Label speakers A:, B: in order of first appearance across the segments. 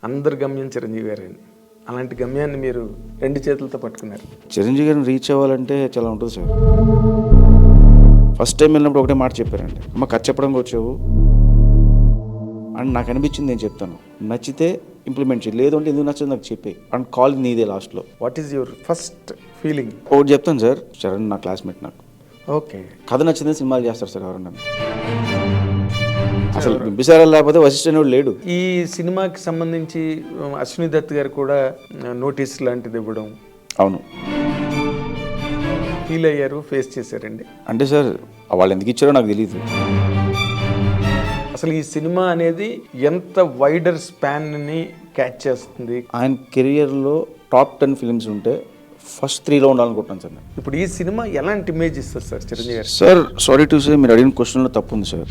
A: అందరి గమ్యం చిరంజీవి గారండి. అలాంటి గమ్యాన్ని మీరు 2 చేతులతో పట్టుకున్నారు.
B: చిరంజీవి గారిని రీచ్ అవ్వాలంటే చాలా ఉంటుంది సార్. ఫస్ట్ టైం వెళ్ళినప్పుడు ఒకటే మాట చెప్పారండి, అమ్మ కథ చెప్పడానికి వచ్చావు అండ్ నాకు అనిపించింది నేను చెప్తాను, నచ్చితే ఇంప్లిమెంట్ చేయి, లేదు అంటే ఎందుకు నచ్చదు నాకు చెప్పే అండ్ కాల్ నీదే లాస్ట్లో.
A: What is your first feeling?
B: ఒకటి చెప్తాను సార్, చరణ్ నా క్లాస్మేట్, నాకు
A: ఓకే
B: కథ నచ్చిందే సినిమాలు చేస్తారు సార్ ఎవరన్నా. అసలు బింబిసారా లేకపోతే వశిష్ఠ అనేవాడు లేడు.
A: ఈ సినిమాకి సంబంధించి అశ్విని దత్ గారు కూడా నోటీస్ లాంటిది ఇవ్వడం,
B: అవును
A: ఫీల్ అయ్యారు, ఫేస్ చేశారండి.
B: అంటే సార్ వాళ్ళు ఎందుకు ఇచ్చారో నాకు తెలియదు.
A: అసలు ఈ సినిమా అనేది ఎంత వైడర్ స్పాన్ని క్యాచ్ చేస్తుంది?
B: ఆయన కెరియర్లో టాప్ 10 ఫిలిమ్స్ ఉంటే ఫస్ట్ 3లో ఉండాలనుకుంటున్నాను సార్.
A: ఇప్పుడు ఈ సినిమా ఎలాంటి ఇమేజ్ ఇస్తుంది సార్ చిరంజీవి గారు?
B: సార్ సారీ టు సే, మీరు అడిగిన క్వశ్చన్లో తప్పు ఉంది సార్.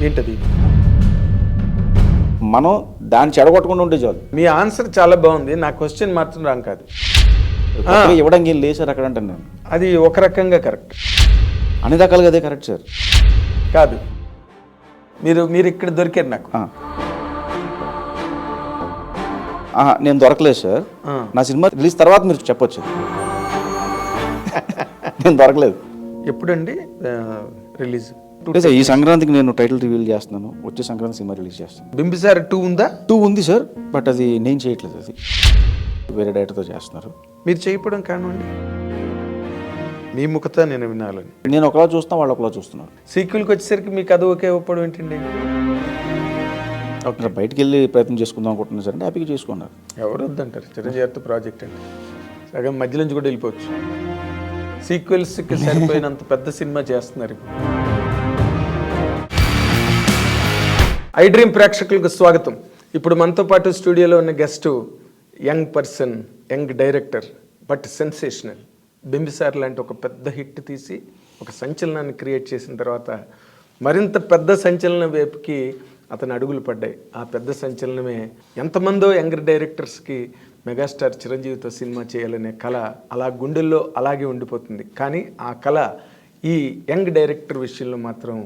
A: ఏంటది?
B: మనం దాన్ని చెడగొట్టకుండా ఉంటే చాలు.
A: మీ ఆన్సర్ చాలా బాగుంది, నా క్వశ్చన్ మాత్రం రాంగ్ కాదు.
B: ఇవ్వడానికి ఏం లేదు సార్ అక్కడ అంటాను నేను.
A: అది ఒక రకంగా కరెక్ట్,
B: అన్ని రకాలుగా అదే కరెక్ట్ సార్.
A: కాదు, మీరు ఇక్కడ దొరికారు నాకు.
B: నేను దొరకలేదు సార్. నా సినిమా రిలీజ్ తర్వాత మీరు చెప్పొచ్చు. నేను దొరకలేదు.
A: ఎప్పుడండి రిలీజ్?
B: ఈ సంక్రాంతికి నేను టైటిల్ రివీల్ చేస్తున్నాను, వచ్చే సంక్రాంతి సినిమా రిలీజ్ చేస్తాను.
A: బింబిసార 2 ఉందా?
B: 2 ఉంది సార్, బట్ అది నేను చేయట్లేదు, అది వేరే డైరెక్టర్తో చేస్తున్నారు.
A: మీరు చేయడం కానివ్వండి, మీ ముఖత నేను వినాలని.
B: నేను ఒకలా చూస్తాను, వాళ్ళు ఒకలా చూస్తున్నారు.
A: సీక్వెల్కి వచ్చేసరికి మీకు అది ఓకే ఒప్పడం ఏంటండి?
B: ఓకే, బయటికి వెళ్ళి ప్రయత్నం చేసుకుందాం అనుకుంటున్నారు సార్ అంటే హ్యాపీగా చేసుకున్నారు.
A: ఎవరు వద్దంటారు? చిరంజీవితో ప్రాజెక్ట్ అంటే సగం మధ్య నుంచి కూడా వెళ్ళిపోవచ్చు. సీక్వెల్స్కి సరిపోయినంత పెద్ద సినిమా చేస్తున్నారు. ఐ డ్రీమ్ ప్రేక్షకులకు స్వాగతం. ఇప్పుడు మనతో పాటు స్టూడియోలో ఉన్న guest young person, young director, but sensational. Bimbisara లాంటి ఒక పెద్ద హిట్ తీసి ఒక సంచలనాన్ని క్రియేట్ చేసిన తర్వాత మరింత పెద్ద సంచలనం వైపుకి అతని అడుగులు పడ్డాయి. ఆ పెద్ద సంచలనమే ఎంతమందో యంగ్ డైరెక్టర్స్కి మెగాస్టార్ చిరంజీవితో సినిమా చేయాలనే కళ అలా గుండెల్లో అలాగే ఉండిపోతుంది. కానీ ఆ కళ ఈ యంగ్ డైరెక్టర్ విషయంలో మాత్రం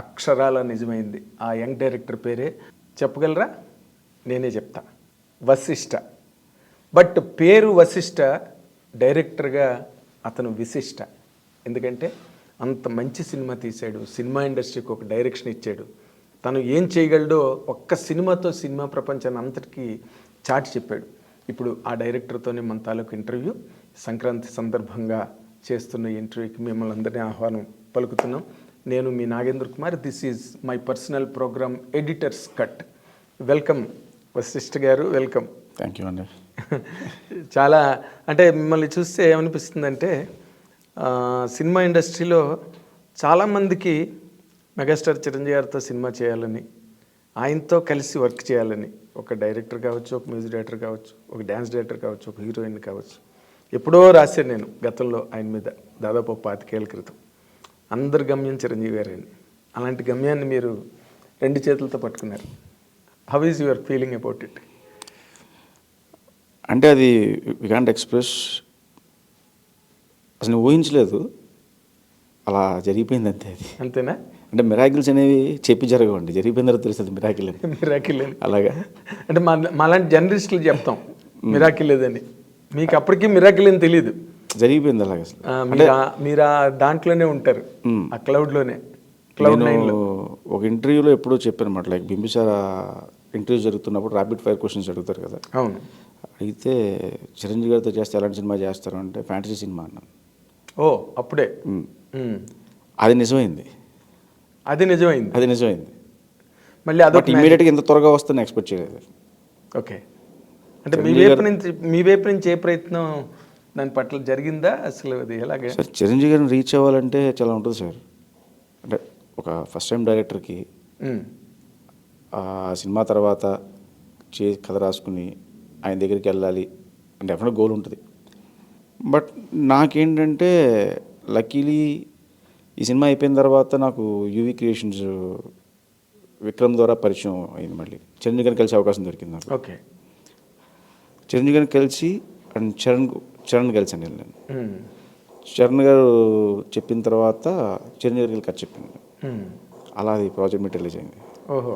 A: అక్షరాల నిజమైంది. ఆ యంగ్ డైరెక్టర్ పేరే చెప్పగలరా? నేనే చెప్తా, వశిష్ఠ. బట్ పేరు వశిష్ఠ, డైరెక్టర్గా అతను విశిష్ట. ఎందుకంటే అంత మంచి సినిమా తీశాడు, సినిమా ఇండస్ట్రీకి ఒక డైరెక్షన్ ఇచ్చాడు. తను ఏం చేయగలడో ఒక్క సినిమాతో సినిమా ప్రపంచాన్ని అంతటికీ చాటి చెప్పాడు. ఇప్పుడు ఆ డైరెక్టర్తోనే మన తాలూకు ఇంటర్వ్యూ. సంక్రాంతి సందర్భంగా చేస్తున్న ఇంటర్వ్యూకి మిమ్మల్ని అందరినీ ఆహ్వానం పలుకుతున్నాం. నేను మీ Nagendra Kumar. This is my personal program editors cut. Welcome Vashishta గారు, వెల్కమ్.
B: థ్యాంక్ యూ అండి.
A: చాలా అంటే మిమ్మల్ని చూస్తే ఏమనిపిస్తుందంటే సినిమా ఇండస్ట్రీలో చాలామందికి మెగాస్టార్ చిరంజీవి గారితో సినిమా చేయాలని, ఆయనతో కలిసి వర్క్ చేయాలని, ఒక డైరెక్టర్ కావచ్చు, ఒక మ్యూజిక్ డైరెక్టర్ కావచ్చు, ఒక డ్యాన్స్ డైరెక్టర్ కావచ్చు, ఒక హీరోయిన్ కావచ్చు. ఎప్పుడో రాశాను నేను గతంలో ఆయన మీద, దాదాపు 25 ఏళ్ల క్రితం. అందరి గమ్యం చిరంజీవి గారండి. అలాంటి గమ్యాన్ని మీరు 2 చేతులతో పట్టుకున్నారు. How is your feeling about it?
B: అంటే అది వి కాంట్ ఎక్స్ప్రెస్. అసలు నేను ఊహించలేదు, అలా జరిగిపోయింది అంతే. అది
A: అంతేనా?
B: అంటే మిరాకిల్స్ అనేవి చెప్పి జరగవండి, జరిగిపోయిన తర్వాత తెలుస్తుంది మిరాకిల్ అని.
A: మిరాకిల్ అని
B: అలాగా
A: అంటే మాలాంటి జర్నలిస్టులు చెప్తాం మిరాకిల్ లేదని. మీకు అప్పటికీ మిరాకిల్ అని తెలియదు,
B: జరిగిపోయింది అలాగే. అసలు
A: మీరు ఆ దాంట్లోనే ఉంటారు, ఆ క్లౌడ్లోనే.
B: నేను ఒక ఇంటర్వ్యూలో ఎప్పుడో చెప్పాను అనమాట, లైక్ బింబిసార ఇంటర్వ్యూ జరుగుతున్నప్పుడు ర్యాపిడ్ ఫైర్ క్వశ్చన్స్ అడుగుతారు కదా.
A: అవును.
B: అయితే చిరంజీవి గారితో చేస్తే ఎలాంటి సినిమా చేస్తారు అంటే ఫ్యాంటసీ సినిమా అన్నాను.
A: ఓ అప్పుడే
B: అది నిజమైంది.
A: అది నిజమైంది మళ్ళీ అదొక
B: ఇమీడియట్గా ఇంత త్వరగా వస్తుందని ఎక్స్పెక్ట్ చేయలేదు.
A: ఓకే, అంటే మీ వైపు నుంచి ఏ ప్రయత్నం దాని పట్ల జరిగిందా? అసలు అది ఎలాగే
B: సార్ చిరంజీవి గారిని రీచ్ అవ్వాలంటే చాలా ఉంటుంది సార్. అంటే ఒక ఫస్ట్ టైం డైరెక్టర్కి ఆ సినిమా తర్వాత కథ రాసుకుని ఆయన దగ్గరికి వెళ్ళాలి అంటే డెఫినెట్ గోల్ ఉంటుంది. బట్ నాకేంటంటే లక్కీలీ ఈ సినిమా అయిపోయిన తర్వాత నాకు యూవీ క్రియేషన్స్ విక్రమ్ ద్వారా పరిచయం అయింది. మళ్ళీ చిరంజీవి గారిని కలిసే అవకాశం దొరికింది నాకు.
A: ఓకే,
B: చిరంజీవి గారిని కలిసి అండ్ చరణ్ కలిసాను నేను. చరణ్ గారు చెప్పిన తర్వాత చిరంజీవి గారికి కథ చెప్పింది. అలా అది ప్రాజెక్ట్ మీట్ రిలీజ్ అయింది.
A: ఓహో,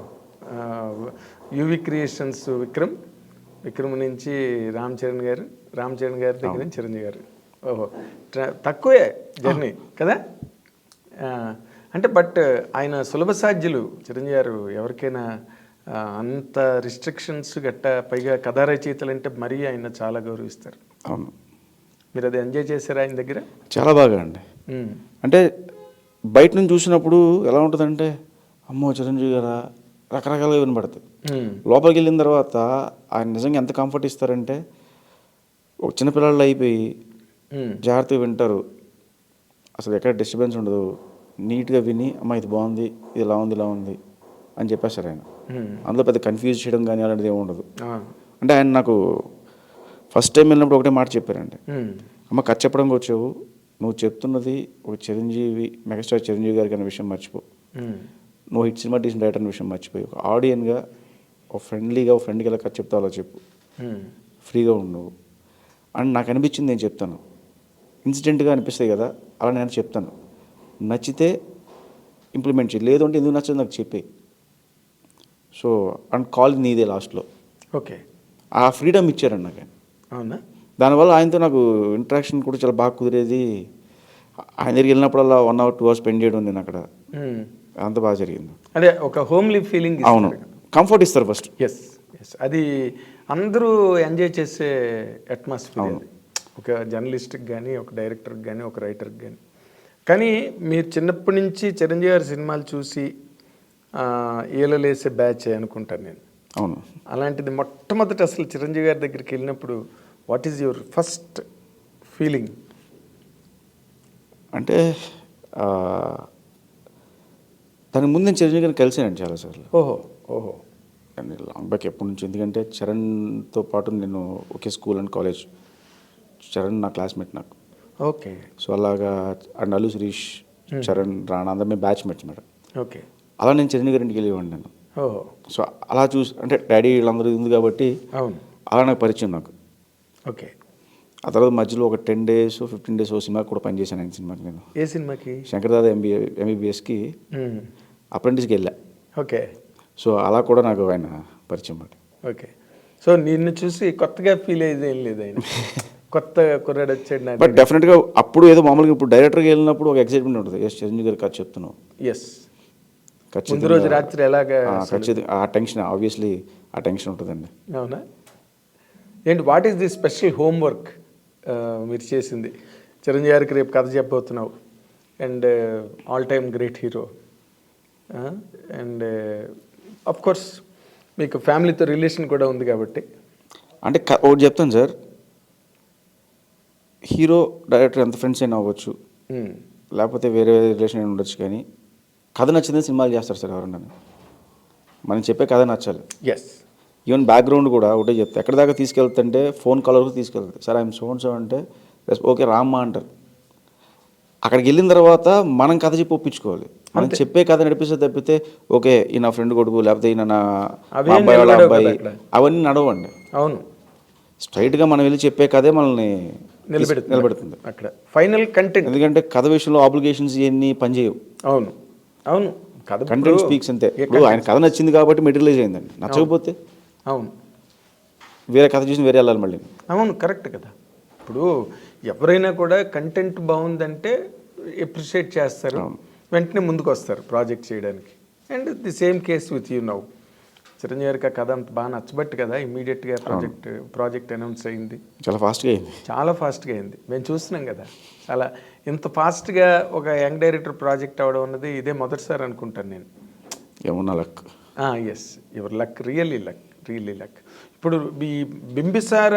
A: యువి క్రియేషన్స్ విక్రమ్ నుంచి రామ్ చరణ్ గారు, రామ్ చరణ్ గారి దగ్గర నుంచి చిరంజీవి గారు. ఓహో, తక్కువే జర్నీ కదా. అంటే బట్ ఆయన సులభ సాధ్యులు చిరంజీవి గారు. ఎవరికైనా అంత రిస్ట్రిక్షన్స్ గట్ట, పైగా కథా రచయితలు అంటే మరీ ఆయన చాలా గౌరవిస్తారు.
B: అవును,
A: మీరు అది ఎంజాయ్ చేశారా ఆయన దగ్గర?
B: చాలా బాగా అండి. అంటే బయట నుంచి చూసినప్పుడు ఎలా ఉంటుందంటే, అమ్మో చిరంజీవి గారా రకరకాలుగా వినపడుతుంది. లోపలికి వెళ్ళిన తర్వాత ఆయన నిజంగా ఎంత కంఫర్ట్ ఇస్తారంటే, ఒక చిన్నపిల్లలు అయిపోయి జాగ్రత్తగా వింటారు, అసలు ఎక్కడ డిస్టర్బెన్స్ ఉండదు, నీట్గా విని అమ్మ ఇది బాగుంది, ఇది ఇలా ఉంది, ఇలా ఉంది అని చెప్పేస్తారు ఆయన. అందులో పెద్ద కన్ఫ్యూజ్ చేయడం కానీ అలాంటిది ఏమి ఉండదు. అంటే ఆయన నాకు ఫస్ట్ టైం వెళ్ళినప్పుడు ఒకటే మాట చెప్పారండి, అమ్మ కథ చెప్పడానికి వచ్చావు, నువ్వు చెప్తున్నది ఒక చిరంజీవి, మెగాస్టార్ చిరంజీవి గారికి అనే విషయం మర్చిపో, నువ్వు హిట్ సినిమా తీసిన డైరెక్టర్ అనే విషయం మర్చిపోయి ఒక ఆడియన్గా, ఒక ఫ్రెండ్లీగా, ఒక ఫ్రెండ్కి ఎలా కథ చెప్తావు అలా చెప్పు, ఫ్రీగా ఉండు అని నాకు అనిపించింది. నేను చెప్తాను, ఇన్సిడెంట్గా అనిపిస్తాయి కదా, అలా నేను చెప్తాను, నచ్చితే ఇంప్లిమెంట్ చేయి, లేదు అంటే ఎందుకు నచ్చదు నాకు చెప్పే. సో అండ్ కాల్ నీదే లాస్ట్లో.
A: ఓకే,
B: ఆ ఫ్రీడమ్ ఇచ్చారండి నాకు.
A: అవునా?
B: దానివల్ల ఆయనతో నాకు ఇంటరాక్షన్ కూడా చాలా బాగా కుదిరేది. ఆయన దగ్గరికి వెళ్ళినప్పుడల్లా 1 hour 2 hours స్పెండ్ చేయడం నేను అక్కడ, అంత బాగా జరిగింది.
A: అదే ఒక హోమ్లీ ఫీలింగ్.
B: అవును, కంఫర్ట్ ఇస్తారు ఫస్ట్.
A: ఎస్ ఎస్, అది అందరూ ఎంజాయ్ చేసే అట్మాస్ఫియర్. ఒక జర్నలిస్ట్కి కానీ, ఒక డైరెక్టర్కి కానీ, ఒక రైటర్కి కానీ. కానీ మీరు చిన్నప్పటి నుంచి చిరంజీవి గారి సినిమాలు చూసి ఏలలేసే బ్యాచ్ అనుకుంటాను నేను.
B: అవును,
A: అలాంటిది మొట్టమొదటి అసలు చిరంజీవి గారి దగ్గరికి వెళ్ళినప్పుడు what is your first feeling?
B: అంటే దాని ముందు నేను చిరంజీవి గారిని కలిసానండి చాలాసార్లు.
A: ఓహో ఓహో,
B: అండ్ లాంగ్ బ్యాక్ ఎప్పటి నుంచి, ఎందుకంటే చరణ్తో పాటు నేను ఒకే స్కూల్ అండ్ కాలేజ్. చరణ్ నా క్లాస్మేట్ నాకు.
A: ఓకే.
B: సో అలాగా అండ్ అల్లు శిరీష్, చరణ్, రాణా అందరూ మేము బ్యాచ్ మేట్స్ మేడం.
A: ఓకే.
B: అలా నేను చిరంజీవి గారి ఇంటికి వెళ్ళేవాడిని నేను.
A: ఓహో.
B: సో అలా చూసి, అంటే డాడీ వీళ్ళందరూ ఉంది కాబట్టి
A: అవును,
B: అలా నాకు పరిచయం నాకు.
A: ఓకే.
B: ఆ తర్వాత మధ్యలో ఒక 10 days 15 days ఓ సినిమాకి కూడా పనిచేశాను. ఆయన సినిమాకి నేను.
A: ఏ సినిమాకి?
B: శంకర్దాదా MBBSకి అప్రెంటిస్కి వెళ్ళా.
A: ఓకే.
B: సో అలా కూడా నాకు ఆయన పరిచయం మాట.
A: ఓకే. సో నిన్ను చూసి కొత్తగా ఫీల్ అయ్యేది ఏం లేదు ఆయన, కొత్త కుర్రాడు వచ్చాడు నా.
B: బట్ డెఫినెట్గా అప్పుడు ఏదో మామూలుగా, ఇప్పుడు డైరెక్టర్కి వెళ్ళినప్పుడు ఒక ఎక్సైట్మెంట్ ఉంటుంది. ఎస్ చిరంజీవి గారు కథ చెప్తున్నావు.
A: ఎస్, ముందు రోజు రాత్రి ఎలాగా
B: ఖచ్చితంగా ఆ టెన్షన్, ఆబ్వియస్లీ ఆ టెన్షన్ ఉంటుందండి.
A: అవునా? ఏంటి, what is the special homework మీరు చేసింది? చిరంజీవి గారికి రేపు కథ చెప్పబోతున్నావు, and all time great hero, and of course మీకు ఫ్యామిలీతో రిలేషన్ కూడా ఉంది కాబట్టి.
B: అంటే ఒకటి చెప్తాను సార్, హీరో డైరెక్టర్ ఎంత ఫ్రెండ్స్ అయినా అవ్వచ్చు, లేకపోతే వేరే రిలేషన్ అయినా ఉండొచ్చు, కానీ కథ నచ్చిందే సినిమాలు చేస్తారు సార్ ఎవరన్నా. మనం చెప్పే కథ నచ్చాలి.
A: ఎస్.
B: ఈవెన్ బ్యాక్గ్రౌండ్ కూడా ఒకటే చెప్తా, ఎక్కడి దాకా తీసుకెళ్తుంటే ఫోన్ కాల్ వరకు తీసుకెళ్తారు. సార్ ఐఎమ్ సో అంటే ఓకే రామ్మా అంటారు. అక్కడికి వెళ్ళిన తర్వాత మనం కథ చెప్పి ఒప్పించుకోవాలి. మనం చెప్పే కథ నడిపిస్తే తప్పితే ఓకే ఈ నా ఫ్రెండ్ కొడుకు, లేకపోతే ఈయన నా అబ్బాయి వాళ్ళ అబ్బాయి, అవన్నీ నడవండి.
A: అవును,
B: స్ట్రైట్గా మనం వెళ్ళి చెప్పే కథే మనల్ని నిలబెడుతుంది
A: అక్కడ ఫైనల్ కంటెంట్.
B: ఎందుకంటే కథ విషయంలో ఆబ్లిగేషన్స్ ఇవన్నీ పనిచేయవు.
A: అవును అవును,
B: కంటెంట్ స్పీక్స్ అంతే. ఇప్పుడు ఆయన కథ నచ్చింది కాబట్టి మెటీరియలైజ్ అయిందండి, నచ్చకపోతే
A: అవును
B: వేరే కథ చూసి వేరే వెళ్ళాలి మళ్ళీ.
A: అవును, కరెక్ట్ కదా. ఇప్పుడు ఎవరైనా కూడా కంటెంట్ బాగుందంటే ఎప్రిషియేట్ చేస్తారు, వెంటనే ముందుకు వస్తారు ప్రాజెక్ట్ చేయడానికి. And the same case with you now. Chiranjeevi గారికి ఆ కథ అంత బాగా నచ్చబట్టి కదా ఇమీడియట్గా ప్రాజెక్ట్ అనౌన్స్ అయింది.
B: చాలా ఫాస్ట్గా అయింది.
A: చాలా ఫాస్ట్గా అయింది, మేము చూస్తున్నాం కదా. అలా ఇంత ఫాస్ట్గా ఒక యంగ్ డైరెక్టర్ ప్రాజెక్ట్ అవ్వడం అన్నది ఇదే మొదటిసారి అనుకుంటాను నేను.
B: ఏమన్నా luck.
A: Yes, your luck, really luck. ఇప్పుడు ఈ బింబిసార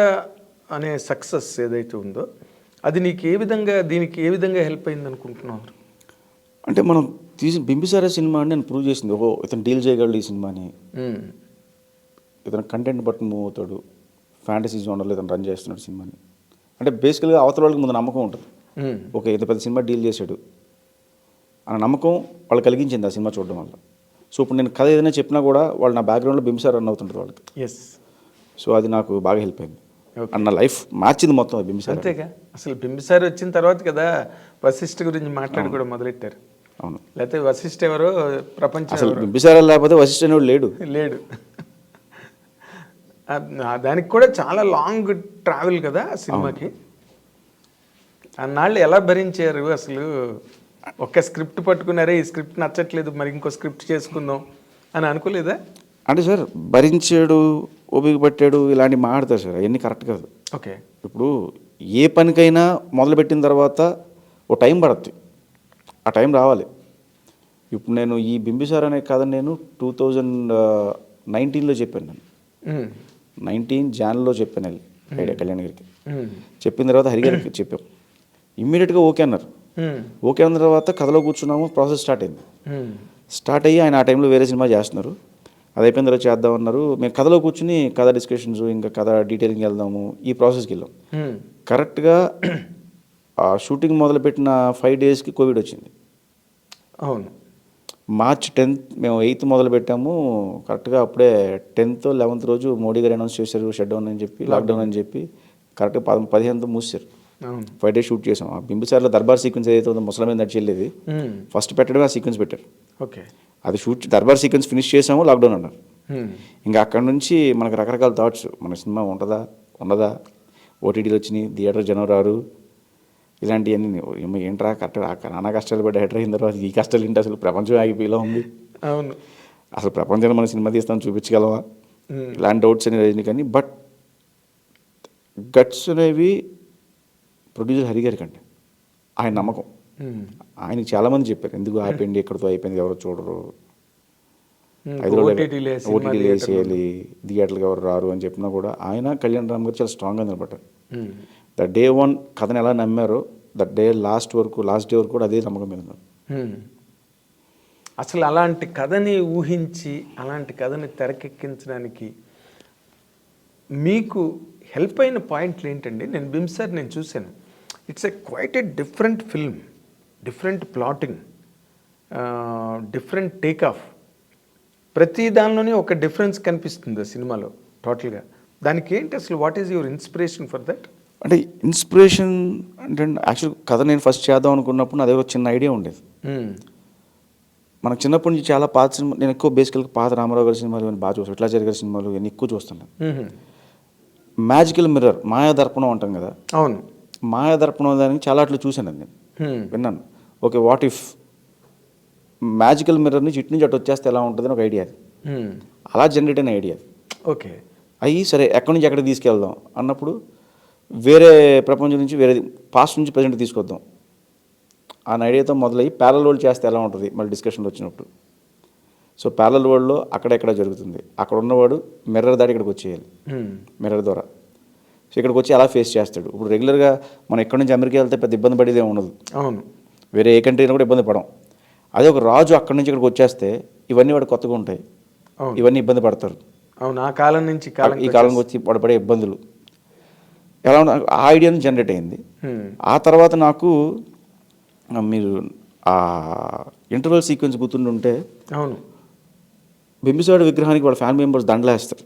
A: అనే సక్సెస్ ఏదైతే ఉందో అది నీకు దీనికి ఏ విధంగా హెల్ప్ అయింది అనుకుంటున్నారు?
B: అంటే మనం తీసిన బింబిసార సినిమా అని నేను ప్రూవ్ చేసింది, ఓహో ఇతను డీల్ చేయగలడు ఈ సినిమాని, ఇతను కంటెంట్ బట్టి మూవ్ అవుతాడు, ఫ్యాంటసీ జోనర్లో ఇతను రన్ చేస్తున్నాడు సినిమాని. అంటే బేసికల్గా అవతల వాళ్ళకి ముందు నమ్మకం ఉంటుంది, ఓకే ఇంత పెద్ద సినిమా డీల్ చేశాడు అన్న నమ్మకం వాళ్ళు కలిగించింది ఆ సినిమా చూడడం వల్ల. సో ఇప్పుడు నేను కథ ఏదైనా చెప్పినా కూడా వాళ్ళు నా బ్యాక్గ్రౌండ్లో బింబిసార రన్ అవుతుంటుంది వాళ్ళకి.
A: ఎస్.
B: సో అది నాకు బాగా హెల్ప్ అయింది, అన్న లైఫ్ మార్చింది మొత్తం బింబిసార.
A: అంతేగా, అసలు బింబిసార వచ్చిన తర్వాత కదా వశిష్ఠ గురించి మాట్లాడి కూడా మొదలెట్టారు.
B: అవును.
A: లేకపోతే వశిష్ఠ ఎవరో ప్రపంచం
B: అసలు
A: ఎవరో
B: బింబిసారా లేకపోతే వశిష్ఠ అనేవాడు లేడు.
A: లేడు. దానికి కూడా చాలా లాంగ్ ట్రావెల్ కదా ఆ సినిమాకి. అన్నాళ్ళు ఎలా భరించారు అసలు? ఒక్క స్క్రిప్ట్ పట్టుకున్నారే, ఈ స్క్రిప్ట్ నచ్చట్లేదు, మరి ఇంకో స్క్రిప్ట్ చేసుకుందాం అని అనుకోలేదా?
B: అంటే సార్ భరించాడు, ఓపిక పట్టాడు, ఇలాంటివి మాట్లాడతారు సార్, అవన్నీ కరెక్ట్ కాదు.
A: ఓకే.
B: ఇప్పుడు ఏ పనికైనా మొదలుపెట్టిన తర్వాత ఓ టైం పడుతుంది, ఆ టైం రావాలి. ఇప్పుడు నేను ఈ బింబిసార్ అనే కథ నేను 2019లో చెప్పాను. నేను 19 జాన్లో చెప్పాను ఐడియా కళ్యాణ్ గారికి. చెప్పిన తర్వాత హరి గారికి చెప్పాం. ఇమ్మీడియట్గా ఓకే అన్నారు. ఓకే అన్న తర్వాత కథలో కూర్చున్నాము, ప్రాసెస్ స్టార్ట్ అయింది. స్టార్ట్ అయ్యి ఆయన ఆ టైంలో వేరే సినిమా చేస్తున్నారు, అది అయిపోయిన తర్వాత చేద్దామన్నారు. మేము కథలో కూర్చుని కథ డిస్కషన్స్, ఇంకా కథ డీటెయిలింగ్ వెళ్దాము, ఈ ప్రాసెస్కి వెళ్ళాం. కరెక్ట్గా ఆ షూటింగ్ మొదలుపెట్టిన 5 డేస్కి కోవిడ్ వచ్చింది.
A: అవును.
B: మార్చ్ 10th మేము 8th మొదలు పెట్టాము. కరెక్ట్గా అప్పుడే 10th 11th రోజు మోడీ గారు అనౌన్స్ చేశారు షట్ డౌన్ అని చెప్పి, లాక్డౌన్ అని చెప్పి. కరెక్ట్గా 15th మూసారు. 5 days షూట్ చేసాం. ఆ బింబిసార్లో దర్బార్ సీక్వెన్స్ ఏదైతే ఉందో ముసలి మీద నడిచి వెళ్ళేది, ఫస్ట్ పెట్టడమే ఆ సీక్వెన్స్ పెట్టారు.
A: ఓకే.
B: అది షూట్ దర్బార్ సీక్వెన్స్ ఫినిష్ చేసాము, లాక్డౌన్ అన్నారు. ఇంకా అక్కడ నుంచి మనకు రకరకాల థాట్స్, మన సినిమా ఉంటుందా ఉండదా, ఓటీటీలు వచ్చినాయి, థియేటర్ జనం రారు, ఇలాంటివన్నీ ఏంట్రా కరెక్ట్ నానా కష్టాలు పడి హెటర్ అయిన తర్వాత ఈ కష్టాలు ఏంటి, అసలు ప్రపంచం ఆగిపోయేలా ఉంది,
A: అవును,
B: అసలు ప్రపంచాన్ని మన సినిమా తీస్తాం చూపించగలవా, ఇలాంటి డౌట్స్ అనేవి రజనీ. కానీ బట్ గట్స్ అనేవి ప్రొడ్యూసర్ హరి గారికి అండి, ఆయన నమ్మకం. ఆయనకి చాలామంది చెప్పారు ఎందుకు ఆపేయండి, ఎక్కడితో అయిపోయింది, ఎవరో చూడరు, 5 రోజులు ఓటీటీలు వేసేయాలి, థియేటర్లకు ఎవరు రారు అని చెప్పినా కూడా ఆయన కళ్యాణ్ రామ్ గారు చాలా స్ట్రాంగ్గా నిలబడ్డారు. ద డే 1 కథను ఎలా నమ్మారో దట్ డే లాస్ట్ డే వరకు కూడా అదే నమ్మకం మీద ఉన్నారు.
A: అసలు అలాంటి కథని ఊహించి అలాంటి కథని తెరకెక్కించడానికి మీకు హెల్ప్ అయిన పాయింట్లు ఏంటండి? నేను బింబిసార్ నేను చూశాను. It's quite a different film, different plotting, different take off. ప్రతి దానిలోనే ఒక డిఫరెన్స్ కనిపిస్తుంది ఆ సినిమాలో టోటల్గా. దానికి ఏంటి అసలు, what is your inspiration for that?
B: అంటే ఇన్స్పిరేషన్ అంటే యాక్చువల్ కథ నేను ఫస్ట్ చేద్దాం అనుకున్నప్పుడు నాది ఒక చిన్న ఐడియా ఉండేది. మనకు చిన్నప్పటి నుంచి చాలా పాత సినిమా, నేను ఎక్కువ బేసికల్గా పాత రామారావు గారి సినిమాలు ఇవన్నీ బాగా చూస్తాను, విట్లాచారి గారి సినిమాలు ఇవన్నీ ఎక్కువ చూస్తాను. మ్యాజికల్ మిర్రర్, మాయాదర్పణం అంటాం కదా.
A: అవును.
B: మాయాదర్పణం దానికి చాలా అట్లు చూశాను, నేను విన్నాను. Okay, what if magical mirror నుంచి ఇటు నుంచి అటు వచ్చేస్తే ఎలా ఉంటుంది అని ఒక ఐడియా. అది అలా జనరేట్ అయిన ఐడియా.
A: ఓకే.
B: అయ్యి సరే ఎక్కడి నుంచి ఎక్కడికి తీసుకెళ్దాం అన్నప్పుడు వేరే ప్రపంచం నుంచి వేరే పాస్ట్ నుంచి ప్రజెంట్ తీసుకొద్దాం అన్న ఐడియాతో మొదలయ్యి ప్యారల్ వరల్డ్ చేస్తే ఎలా ఉంటుంది మళ్ళీ డిస్కషన్లో వచ్చినప్పుడు. సో ప్యారల్ వరల్డ్లో అక్కడెక్కడ జరుగుతుంది, అక్కడ ఉన్నవాడు మిర్రర్ దాటి ఇక్కడికి వచ్చేయాలి, మిర్రర్ ద్వారా. సో ఇక్కడికి వచ్చి ఎలా ఫేస్ చేస్తాడు. ఇప్పుడు రెగ్యులర్గా మనం ఎక్కడి నుంచి అమెరికా వెళ్తే పెద్ద ఇబ్బంది పడేదే ఉండదు.
A: అవును.
B: వేరే ఏ కంట్రీలో కూడా ఇబ్బంది పడం. అదే ఒక రాజు అక్కడి నుంచి ఇక్కడికి వచ్చేస్తే ఇవన్నీ వాడు కొత్తగా ఉంటాయి, ఇవన్నీ ఇబ్బంది పడతారు.
A: అవును. ఆ కాలం నుంచి
B: ఈ కాలంకి వచ్చి వాడు పడే ఇబ్బందులు ఎలా ఆ ఐడియాని జనరేట్ అయింది. ఆ తర్వాత నాకు మీరు ఆ ఇంటర్వెల్ సీక్వెన్స్ గుర్తుండుంటే,
A: అవును,
B: బింబిసారుడు విగ్రహానికి వాళ్ళ ఫ్యామిలీ మెంబర్స్ దండలేస్తారు.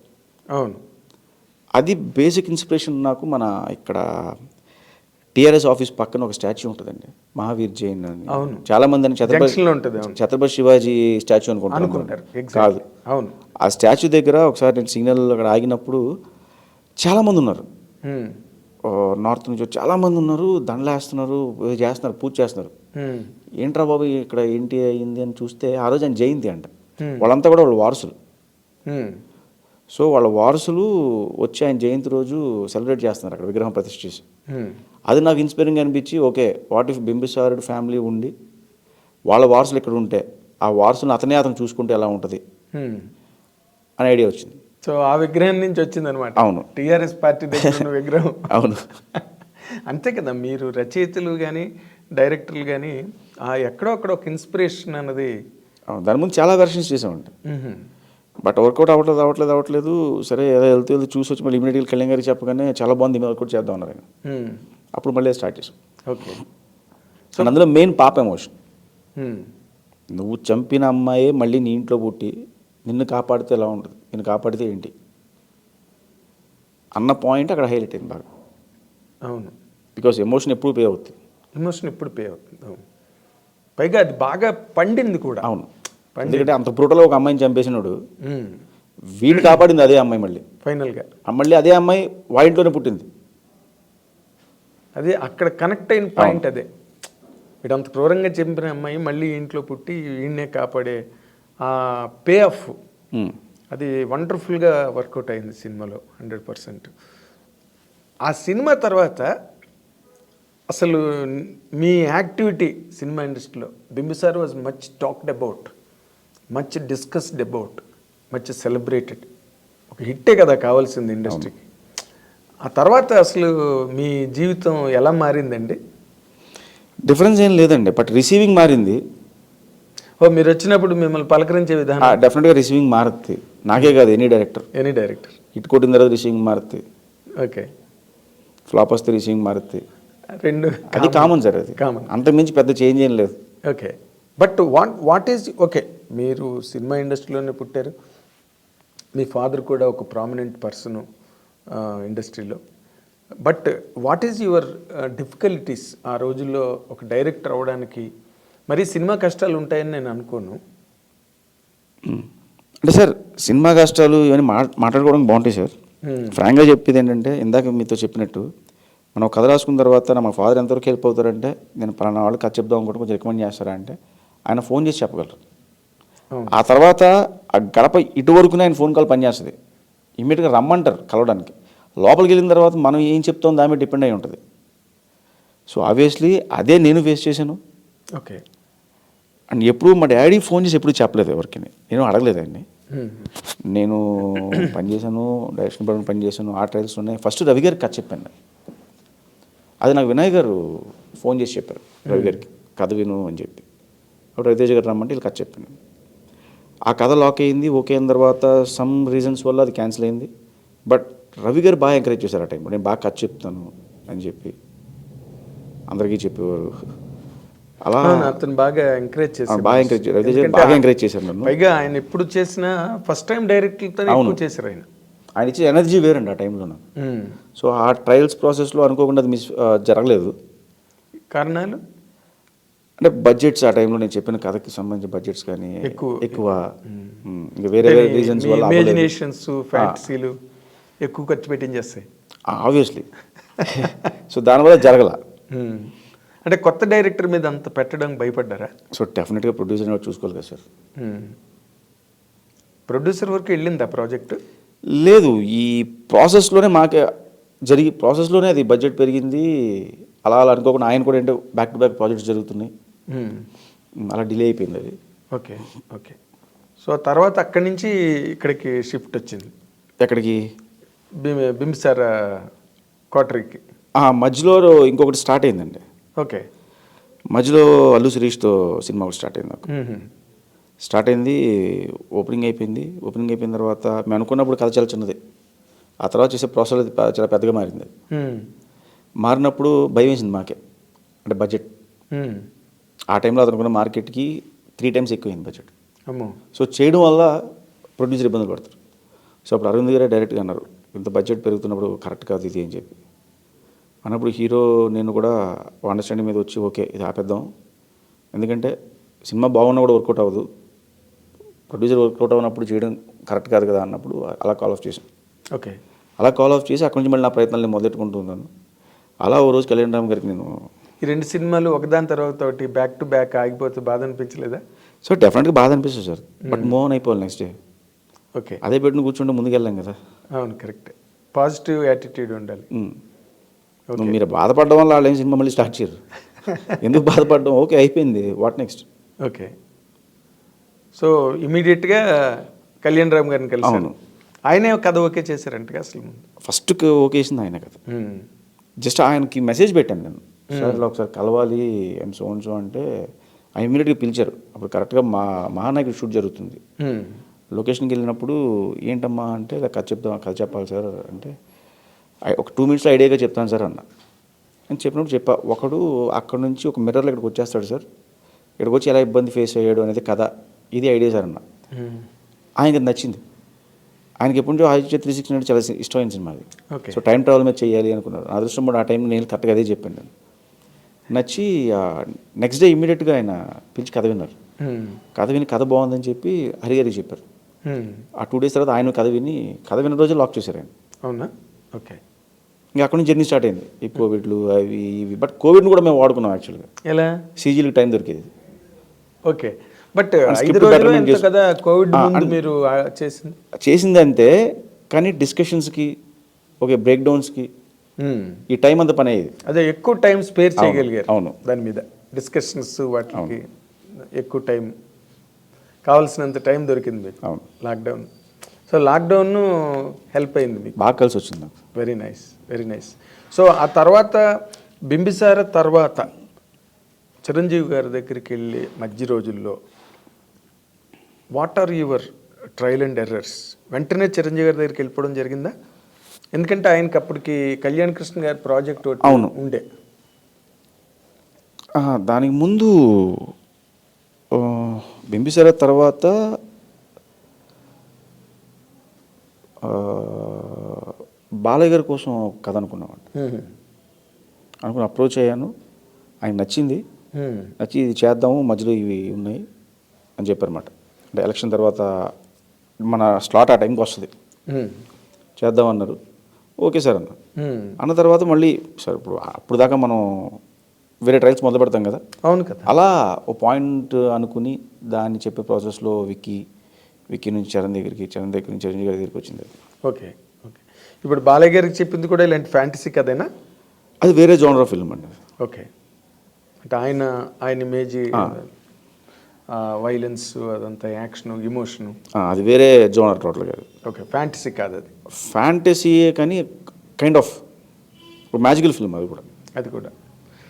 A: అవును.
B: అది బేసిక్ ఇన్స్పిరేషన్ నాకు. మన ఇక్కడ టీఆర్ఎస్ ఆఫీస్ పక్కన ఒక స్టాచ్యూ ఉంటుందండి, మహావీర్ జైన్ అని.
A: అవును.
B: చాలా మంది అని ఛత్రపతి శివాజీ స్టాచ్యూ అనుకుంటారు, కాదు.
A: అవును.
B: ఆ స్టాచ్యూ దగ్గర ఒకసారి నేను సిగ్నల్ అక్కడ ఆగినప్పుడు చాలామంది ఉన్నారు, నార్త్ నుంచి చాలామంది ఉన్నారు, దండలేస్తున్నారు, చేస్తున్నారు, పూజ చేస్తున్నారు. ఏంట్రా బాబు ఇక్కడ ఏంటి అయింది అని చూస్తే ఆ రోజు ఆయన జయంతి అంట. వాళ్ళంతా కూడా వాళ్ళ వారసులు. సో వాళ్ళ వారసులు వచ్చి ఆయన జయంతి రోజు సెలబ్రేట్ చేస్తున్నారు అక్కడ విగ్రహం ప్రతిష్ఠ చేసి. అది నాకు ఇన్స్పైరింగ్ అనిపించి, ఓకే వాట్ ఇఫ్ బింబిసారుడు ఫ్యామిలీ ఉండి వాళ్ళ వారసులు ఇక్కడ ఉంటే ఆ వారసులను అతను చూసుకుంటే ఎలా ఉంటుంది అని ఐడియా వచ్చింది.
A: సో ఆ విగ్రహం నుంచి వచ్చింది అనమాట.
B: అవును,
A: టీఆర్ఎస్ పార్టీ దగ్గర ఉన్న విగ్రహం.
B: అవును.
A: అంతే కదా, మీరు రచయితలు కానీ డైరెక్టర్లు కానీ ఎక్కడో అక్కడ ఒక ఇన్స్పిరేషన్ అన్నది.
B: దాని ముందు చాలా వెర్షన్స్ చేసామండి, బట్ వర్కౌట్ అవ్వట్లేదు. సరే ఏదో వెళ్తూ చూసి వచ్చి మళ్ళీ ఇమీడియట్గా కళ్యాణ్ గారికి చెప్పగానే చాలా బాగుంది, వర్కౌట్ చేద్దాం అన్నారు ఆయన. అప్పుడు మళ్ళీ స్టార్ట్ చేసాం.
A: ఓకే.
B: సో అందులో మెయిన్ పాప ఎమోషన్. నువ్వు చంపిన అమ్మాయే మళ్ళీ నీ ఇంట్లో పుట్టి నిన్ను కాపాడితే ఎలా ఉంటుంది, నిన్ను కాపాడితే ఏంటి అన్న పాయింట్ అక్కడ హైలైట్ అయింది బాగా.
A: అవును.
B: బికాస్ ఎమోషన్ ఎప్పుడు పే అవుతుంది.
A: ఎమోషన్ ఎప్పుడు పే అవుతుంది. అవును. పైగా అది బాగా పండింది కూడా.
B: అవును, ఎందుకంటే అంత బ్రూటల్గా ఒక అమ్మాయిని చంపేసినాడు,
A: మ్మ్.
B: వీడిని కాపాడింది అదే అమ్మాయి.
A: ఫైనల్గా
B: మళ్ళీ అదే అమ్మాయి వాయింట్లోనే పుట్టింది.
A: అదే అక్కడ కనెక్ట్ అయిన పాయింట్ అదే. వీడు అంత క్రూరంగా చంపిన అమ్మాయి మళ్ళీ ఇంట్లో పుట్టి వీడినే కాపాడే ఆ పే ఆఫ్
B: ఉమ్.
A: అది వండర్ఫుల్గా వర్కౌట్ అయింది సినిమాలో 100%. ఆ సినిమా తర్వాత అసలు మీ యాక్టివిటీ సినిమా ఇండస్ట్రీలో Bimbisara was much talked about, much discussed about, much celebrated. ఒక హిట్టే కదా కావాల్సింది ఇండస్ట్రీకి. ఆ తర్వాత అసలు మీ జీవితం ఎలా మారిందండి?
B: డిఫరెన్స్ ఏం లేదండి, బట్ రిసీవింగ్ మారింది.
A: ఓ మీరు వచ్చినప్పుడు మిమ్మల్ని పలకరించే విధానం.
B: డెఫినెట్గా రిసీవింగ్ మారుతుంది, నాకే కాదు any director.
A: Any director
B: hit కొట్టిన తర్వాత రిసీవింగ్ మారుతుంది,
A: ఓకే.
B: ఫ్లాప్ వస్తే రిసీవింగ్ మారుతుంది,
A: రెండు
B: అది కామన్ సార్. అది
A: కామన్.
B: అంతకుమించి పెద్ద చేంజ్ ఏం లేదు.
A: Okay. But what is okay, మీరు సినిమా ఇండస్ట్రీలోనే పుట్టారు, మీ ఫాదర్ కూడా ఒక ప్రామినెంట్ పర్సన్ ఇండస్ట్రీలో. But what is your difficulties ఆ రోజుల్లో ఒక డైరెక్టర్ అవ్వడానికి? మరి సినిమా కష్టాలు ఉంటాయని నేను అనుకోను.
B: అంటే సార్ సినిమా కష్టాలు ఇవన్నీ మాట్లాడుకోవడానికి బాగుంటాయి సార్. ఫ్రాంక్గా చెప్పేది ఏంటంటే, ఇందాక మీతో చెప్పినట్టు మనం కథ రాసుకున్న తర్వాత మా ఫాదర్ ఎంతవరకు హెల్ప్ అవుతారంటే, నేను పలానా వాళ్ళు కథ చెప్దాం అనుకుంటే కొంచెం రికమెండ్ చేస్తారా అంటే ఆయన ఫోన్ చేసి చెప్పగలరు. ఆ తర్వాత ఆ గడప ఇటువరకునే ఆయన ఫోన్ కాల్ పనిచేస్తుంది, ఇమ్మీడియట్గా రమ్మంటారు కలవడానికి. లోపలికి వెళ్ళిన తర్వాత మనం ఏం చెప్తాం దాని మీద డిపెండ్ అయి ఉంటుంది. సో ఆబ్వియస్లీ అదే నేను ఫేస్ చేశాను.
A: ఓకే.
B: అండ్ ఎప్పుడు మా డాడీ ఫోన్ చేసి ఎప్పుడు చెప్పలేదు ఎవరికి, నేను అడగలేదు ఆయన్ని. నేను పనిచేశాను, డైరెక్షన్ డిపార్ట్మెంట్ పనిచేశాను, ఆ ట్రయల్స్ ఉన్నాయి. ఫస్ట్ రవి గారికి కథ చెప్పాను, అది నాకు వినయ్ గారు ఫోన్ చేసి చెప్పారు రవి గారికి కథ విను అని చెప్పి. అప్పుడు రవితేజ గారు రమ్మంటే వీళ్ళు కథ చెప్పాను. ఆ కథ లాక్ అయింది, ఓకే అయిన తర్వాత సమ్ రీజన్స్ వల్ల అది క్యాన్సిల్ అయింది. బట్ రవి గారు బాగా ఎంకరేజ్ చేశారు ఆ టైంలో, నేను బాగా కథ చెప్తాను అని చెప్పి అందరికీ చెప్పేవారు. అలా
A: అతను బాగా ఎంకరేజ్ చేశారు.
B: బాగా ఎంకరేజ్ రవితేజ గారు బాగా ఎంకరేజ్ చేశారు నన్ను.
A: పైగా ఆయన ఎప్పుడు చేసినా ఫస్ట్ టైం డైరెక్టర్తో ఎక్కువ చేశారు ఆయన.
B: ఆయన ఇచ్చే ఎనర్జీ వేరండి ఆ టైంలో నాకు. సో ఆ ట్రయల్స్ ప్రాసెస్లో అనుకోకుండా అది జరగలేదు.
A: కారణాలు
B: అంటే బడ్జెట్స్ ఆ టైంలో నేను చెప్పిన కథకి సంబంధించిన బడ్జెట్స్ కానీ ఎక్కువ, ఇంకా వేరే వేరే రీజన్స్ వల్ల
A: ఇమాజినేషన్స్ ఫ్యాంటసీలు ఎక్కువ ఖర్చు పెట్టించేస్తాయి
B: ఆబ్వియస్లీ. సో దానివల్ల జరగల.
A: అంటే కొత్త డైరెక్టర్ మీద అంత పెట్టడం భయపడ్డారా?
B: సో డెఫినెట్గా ప్రొడ్యూసర్ చూసుకోవాలి కదా సార్.
A: ప్రొడ్యూసర్ వరకు వెళ్ళింది ఆ ప్రాజెక్ట్?
B: లేదు, ఈ ప్రాసెస్లోనే మాకే ప్రాసెస్లోనే అది బడ్జెట్ పెరిగింది. అలా అలా అనుకోకుండా ఆయన కూడా ఏంటో బ్యాక్ టు బ్యాక్ ప్రాజెక్ట్స్ జరుగుతున్నాయి, అలా డిలే అయిపోయింది అది.
A: Okay okay. సో తర్వాత అక్కడి నుంచి ఇక్కడికి షిఫ్ట్ వచ్చింది.
B: ఎక్కడికి?
A: బింబిసార క్వార్టర్కి.
B: మధ్యలో ఇంకొకటి స్టార్ట్ అయిందండి.
A: ఓకే.
B: మధ్యలో అల్లు శిరీష్తో సినిమా ఒకటి స్టార్ట్ అయింది నాకు. స్టార్ట్ అయింది, ఓపెనింగ్ అయిపోయింది. ఓపెనింగ్ అయిపోయిన తర్వాత మేము అనుకున్నప్పుడు కథ చాలా చిన్నది, ఆ తర్వాత చేసే ప్రాసెస్ చాలా పెద్దగా మారింది. మారినప్పుడు భయం వేసింది మాకే, అంటే బడ్జెట్. ఆ టైంలో అతను అనుకున్న మార్కెట్కి 3 times ఎక్కువైంది బడ్జెట్. సో చేయడం వల్ల ప్రొడ్యూసర్ ఇబ్బందులు పడతారు. సో అప్పుడు అరవింద్ గారే డైరెక్ట్గా అన్నారు, ఇంత బడ్జెట్ పెరుగుతున్నప్పుడు కరెక్ట్ కాదు ఇది అని చెప్పి అన్నప్పుడు హీరో నేను కూడా అండర్స్టాండింగ్ మీద వచ్చి ఓకే ఇది ఆపేద్దాం, ఎందుకంటే సినిమా బాగున్నా కూడా వర్కౌట్ అవ్వదు, ప్రొడ్యూసర్ వర్కౌట్ అవ్వనప్పుడు చేయడం కరెక్ట్ కాదు కదా అన్నప్పుడు అలా కాల్ ఆఫ్ చేశాను.
A: ఓకే.
B: అలా కాల్ ఆఫ్ చేసి అక్కడి నుంచి మళ్ళీ నా ప్రయత్నాలు నేను మొదలెట్టుకుంటూ ఉన్నాను. అలా ఓ రోజు కళ్యాణ్ రామ్ గారికి నేను
A: ఈ 2 సినిమాలు ఒకదాని తర్వాత ఒకటి బ్యాక్ టు బ్యాక్ ఆగిపోతే బాధ అనిపించలేదా?
B: సో డెఫినెట్గా బాధ అనిపిస్తుంది సార్, బట్ మూవ్ ఆన్ అయిపోవాలి నెక్స్ట్ డే.
A: ఓకే.
B: అదే పెట్టుకుని కూర్చుంటే ముందుకు వెళ్ళాం కదా.
A: అవును, కరెక్ట్. పాజిటివ్ యాటిట్యూడ్ ఉండాలి.
B: మీరు బాధపడడం వల్ల వాళ్ళు ఏం సినిమా మళ్ళీ స్టార్ట్ చేయరు, ఎందుకు బాధపడడం, ఓకే అయిపోయింది, వాట్ నెక్స్ట్.
A: ఓకే. సో ఇమీడియట్గా కళ్యాణ్ రామ్ గారిని కలిసాను. ఆయనే కథ ఓకే చేశారంటగా అసలు ముందు?
B: ఫస్ట్ ఓకే చేసింది ఆయన కథ. జస్ట్ ఆయనకి మెసేజ్ పెట్టాను నేను, సార్ ఇలా ఒకసారి కలవాలి ఐఎమ్ సో అండ్ సో అంటే ఆయన ఇమీడియట్గా పిలిచారు. అప్పుడు కరెక్ట్గా మహానాయకుడు షూట్ జరుగుతుంది. లొకేషన్కి వెళ్ళినప్పుడు ఏంటమ్మా అంటే ఇలా కథ చెప్పాలి సార్ అంటే ఒక 2 minutes ఐడియాగా చెప్తాను సార్ అన్న. అని చెప్పినప్పుడు ఒకడు అక్కడ నుంచి ఒక మిర్రర్లో ఇక్కడికి వచ్చేస్తాడు సార్, ఇక్కడికి వచ్చి ఎలా ఇబ్బంది ఫేస్ అయ్యాడు అనేది కథ, ఇది ఐడియా సార్ అన్న. ఆయనకి నచ్చింది. ఆయనకి ఎప్పుడు ఆదిత్య 360 అంటే చాలా ఇష్టమైన సినిమా అది. సో టైం ట్రావెల్ మీద చేయాలి అనుకున్నారు. నా అదృష్టం కూడా ఆ టైంలో నేను కరెక్ట్గా అదే చెప్పాను నేను. నచ్చి నెక్స్ట్ డే ఇమ్మీడియట్గా ఆయన పిలిచి కథ విన్నారు. కథ విని కథ బాగుందని చెప్పి హరిగారికి చెప్పారు. ఆ 2 days తర్వాత ఆయన కథ విన్న రోజు లాక్ చేశారు ఆయన.
A: అవునా? ఓకే.
B: ఇంకా అక్కడ నుంచి జర్నీ స్టార్ట్ అయింది. ఈ కోవిడ్లు అవి ఇవి. బట్ కోవిడ్ని కూడా మేము వాడుకున్నాం యాక్చువల్గా.
A: ఎలా?
B: సీజీలకు టైం దొరికేది.
A: ఓకే. బట్ 5 రోజులు ఎంత కదా కోవిడ్ ముందు మీరు
B: చేసిందంటే, కానీ డిస్కషన్స్కి ఓకే బ్రేక్ డౌన్స్కి ఈ టైం అంతా పని అయ్యేది.
A: అదే ఎక్కువ టైం స్పేర్ చేయగలిగారు.
B: అవును.
A: దాని మీద డిస్కషన్స్ వాటికి ఎక్కువ టైం కావాల్సినంత టైం దొరికింది మీకు.
B: అవును.
A: లాక్డౌన్. సో లాక్డౌన్ హెల్ప్ అయింది మీకు.
B: బాగా కలిసి వచ్చింది నాకు.
A: Very nice, very nice. So ఆ తర్వాత బింబిసార తర్వాత చిరంజీవి గారి దగ్గరికి వెళ్ళి మధ్య రోజుల్లో what are your trial and errors? వెంటనే చిరంజీవి గారి దగ్గరికి వెళ్ళిపోవడం జరిగిందా? ఎందుకంటే ఆయనకి అప్పటికి కళ్యాణ్ కృష్ణ గారి ప్రాజెక్ట్ ఉండే.
B: దానికి ముందు బింబిసార తర్వాత బాలయ్య గారి కోసం కథ అనుకున్నామండి. అప్రోచ్ అయ్యాను. ఆయన నచ్చింది. నచ్చి ఇది చేద్దాము, మధ్యలో ఇవి ఉన్నాయి అని చెప్పారన్నమాట. అంటే ఎలక్షన్ తర్వాత మన స్లాట్ ఆ టైంకి వస్తుంది, చేద్దామన్నారు. ఓకే సార్ అన్న తర్వాత మళ్ళీ సార్ అప్పుడు దాకా మనం వేరే ట్రయల్స్ మొదలు పెడతాం కదా.
A: అవును కదా.
B: అలా ఓ పాయింట్ అనుకుని దాన్ని చెప్పే ప్రాసెస్లో విక్కీ నుంచి చరణ్ దగ్గరికి, చరణ్ దగ్గర నుంచి చిరంజీవి గారి దగ్గరికి వచ్చింది.
A: ఓకే. ఓకే. ఇప్పుడు బాలయ్య గారికి చెప్పింది కూడా ఇలాంటి ఫ్యాంటసీ కథేనా?
B: అది వేరే జోనర్ ఆఫ్ ఫిల్మ్ అండి.
A: ఓకే. అంటే ఆయన ఇమేజ్ వైలెన్స్ అదంతా యాక్షన్ ఇమోషను
B: అది వేరే జోనర్ టోటల్గా.
A: ఓకే. ఫ్యాంటసీ కాదు అది.
B: ఫ్యాంటసీయే కానీ కైండ్ ఆఫ్ మ్యాజికల్ ఫిల్మ్ అది కూడా.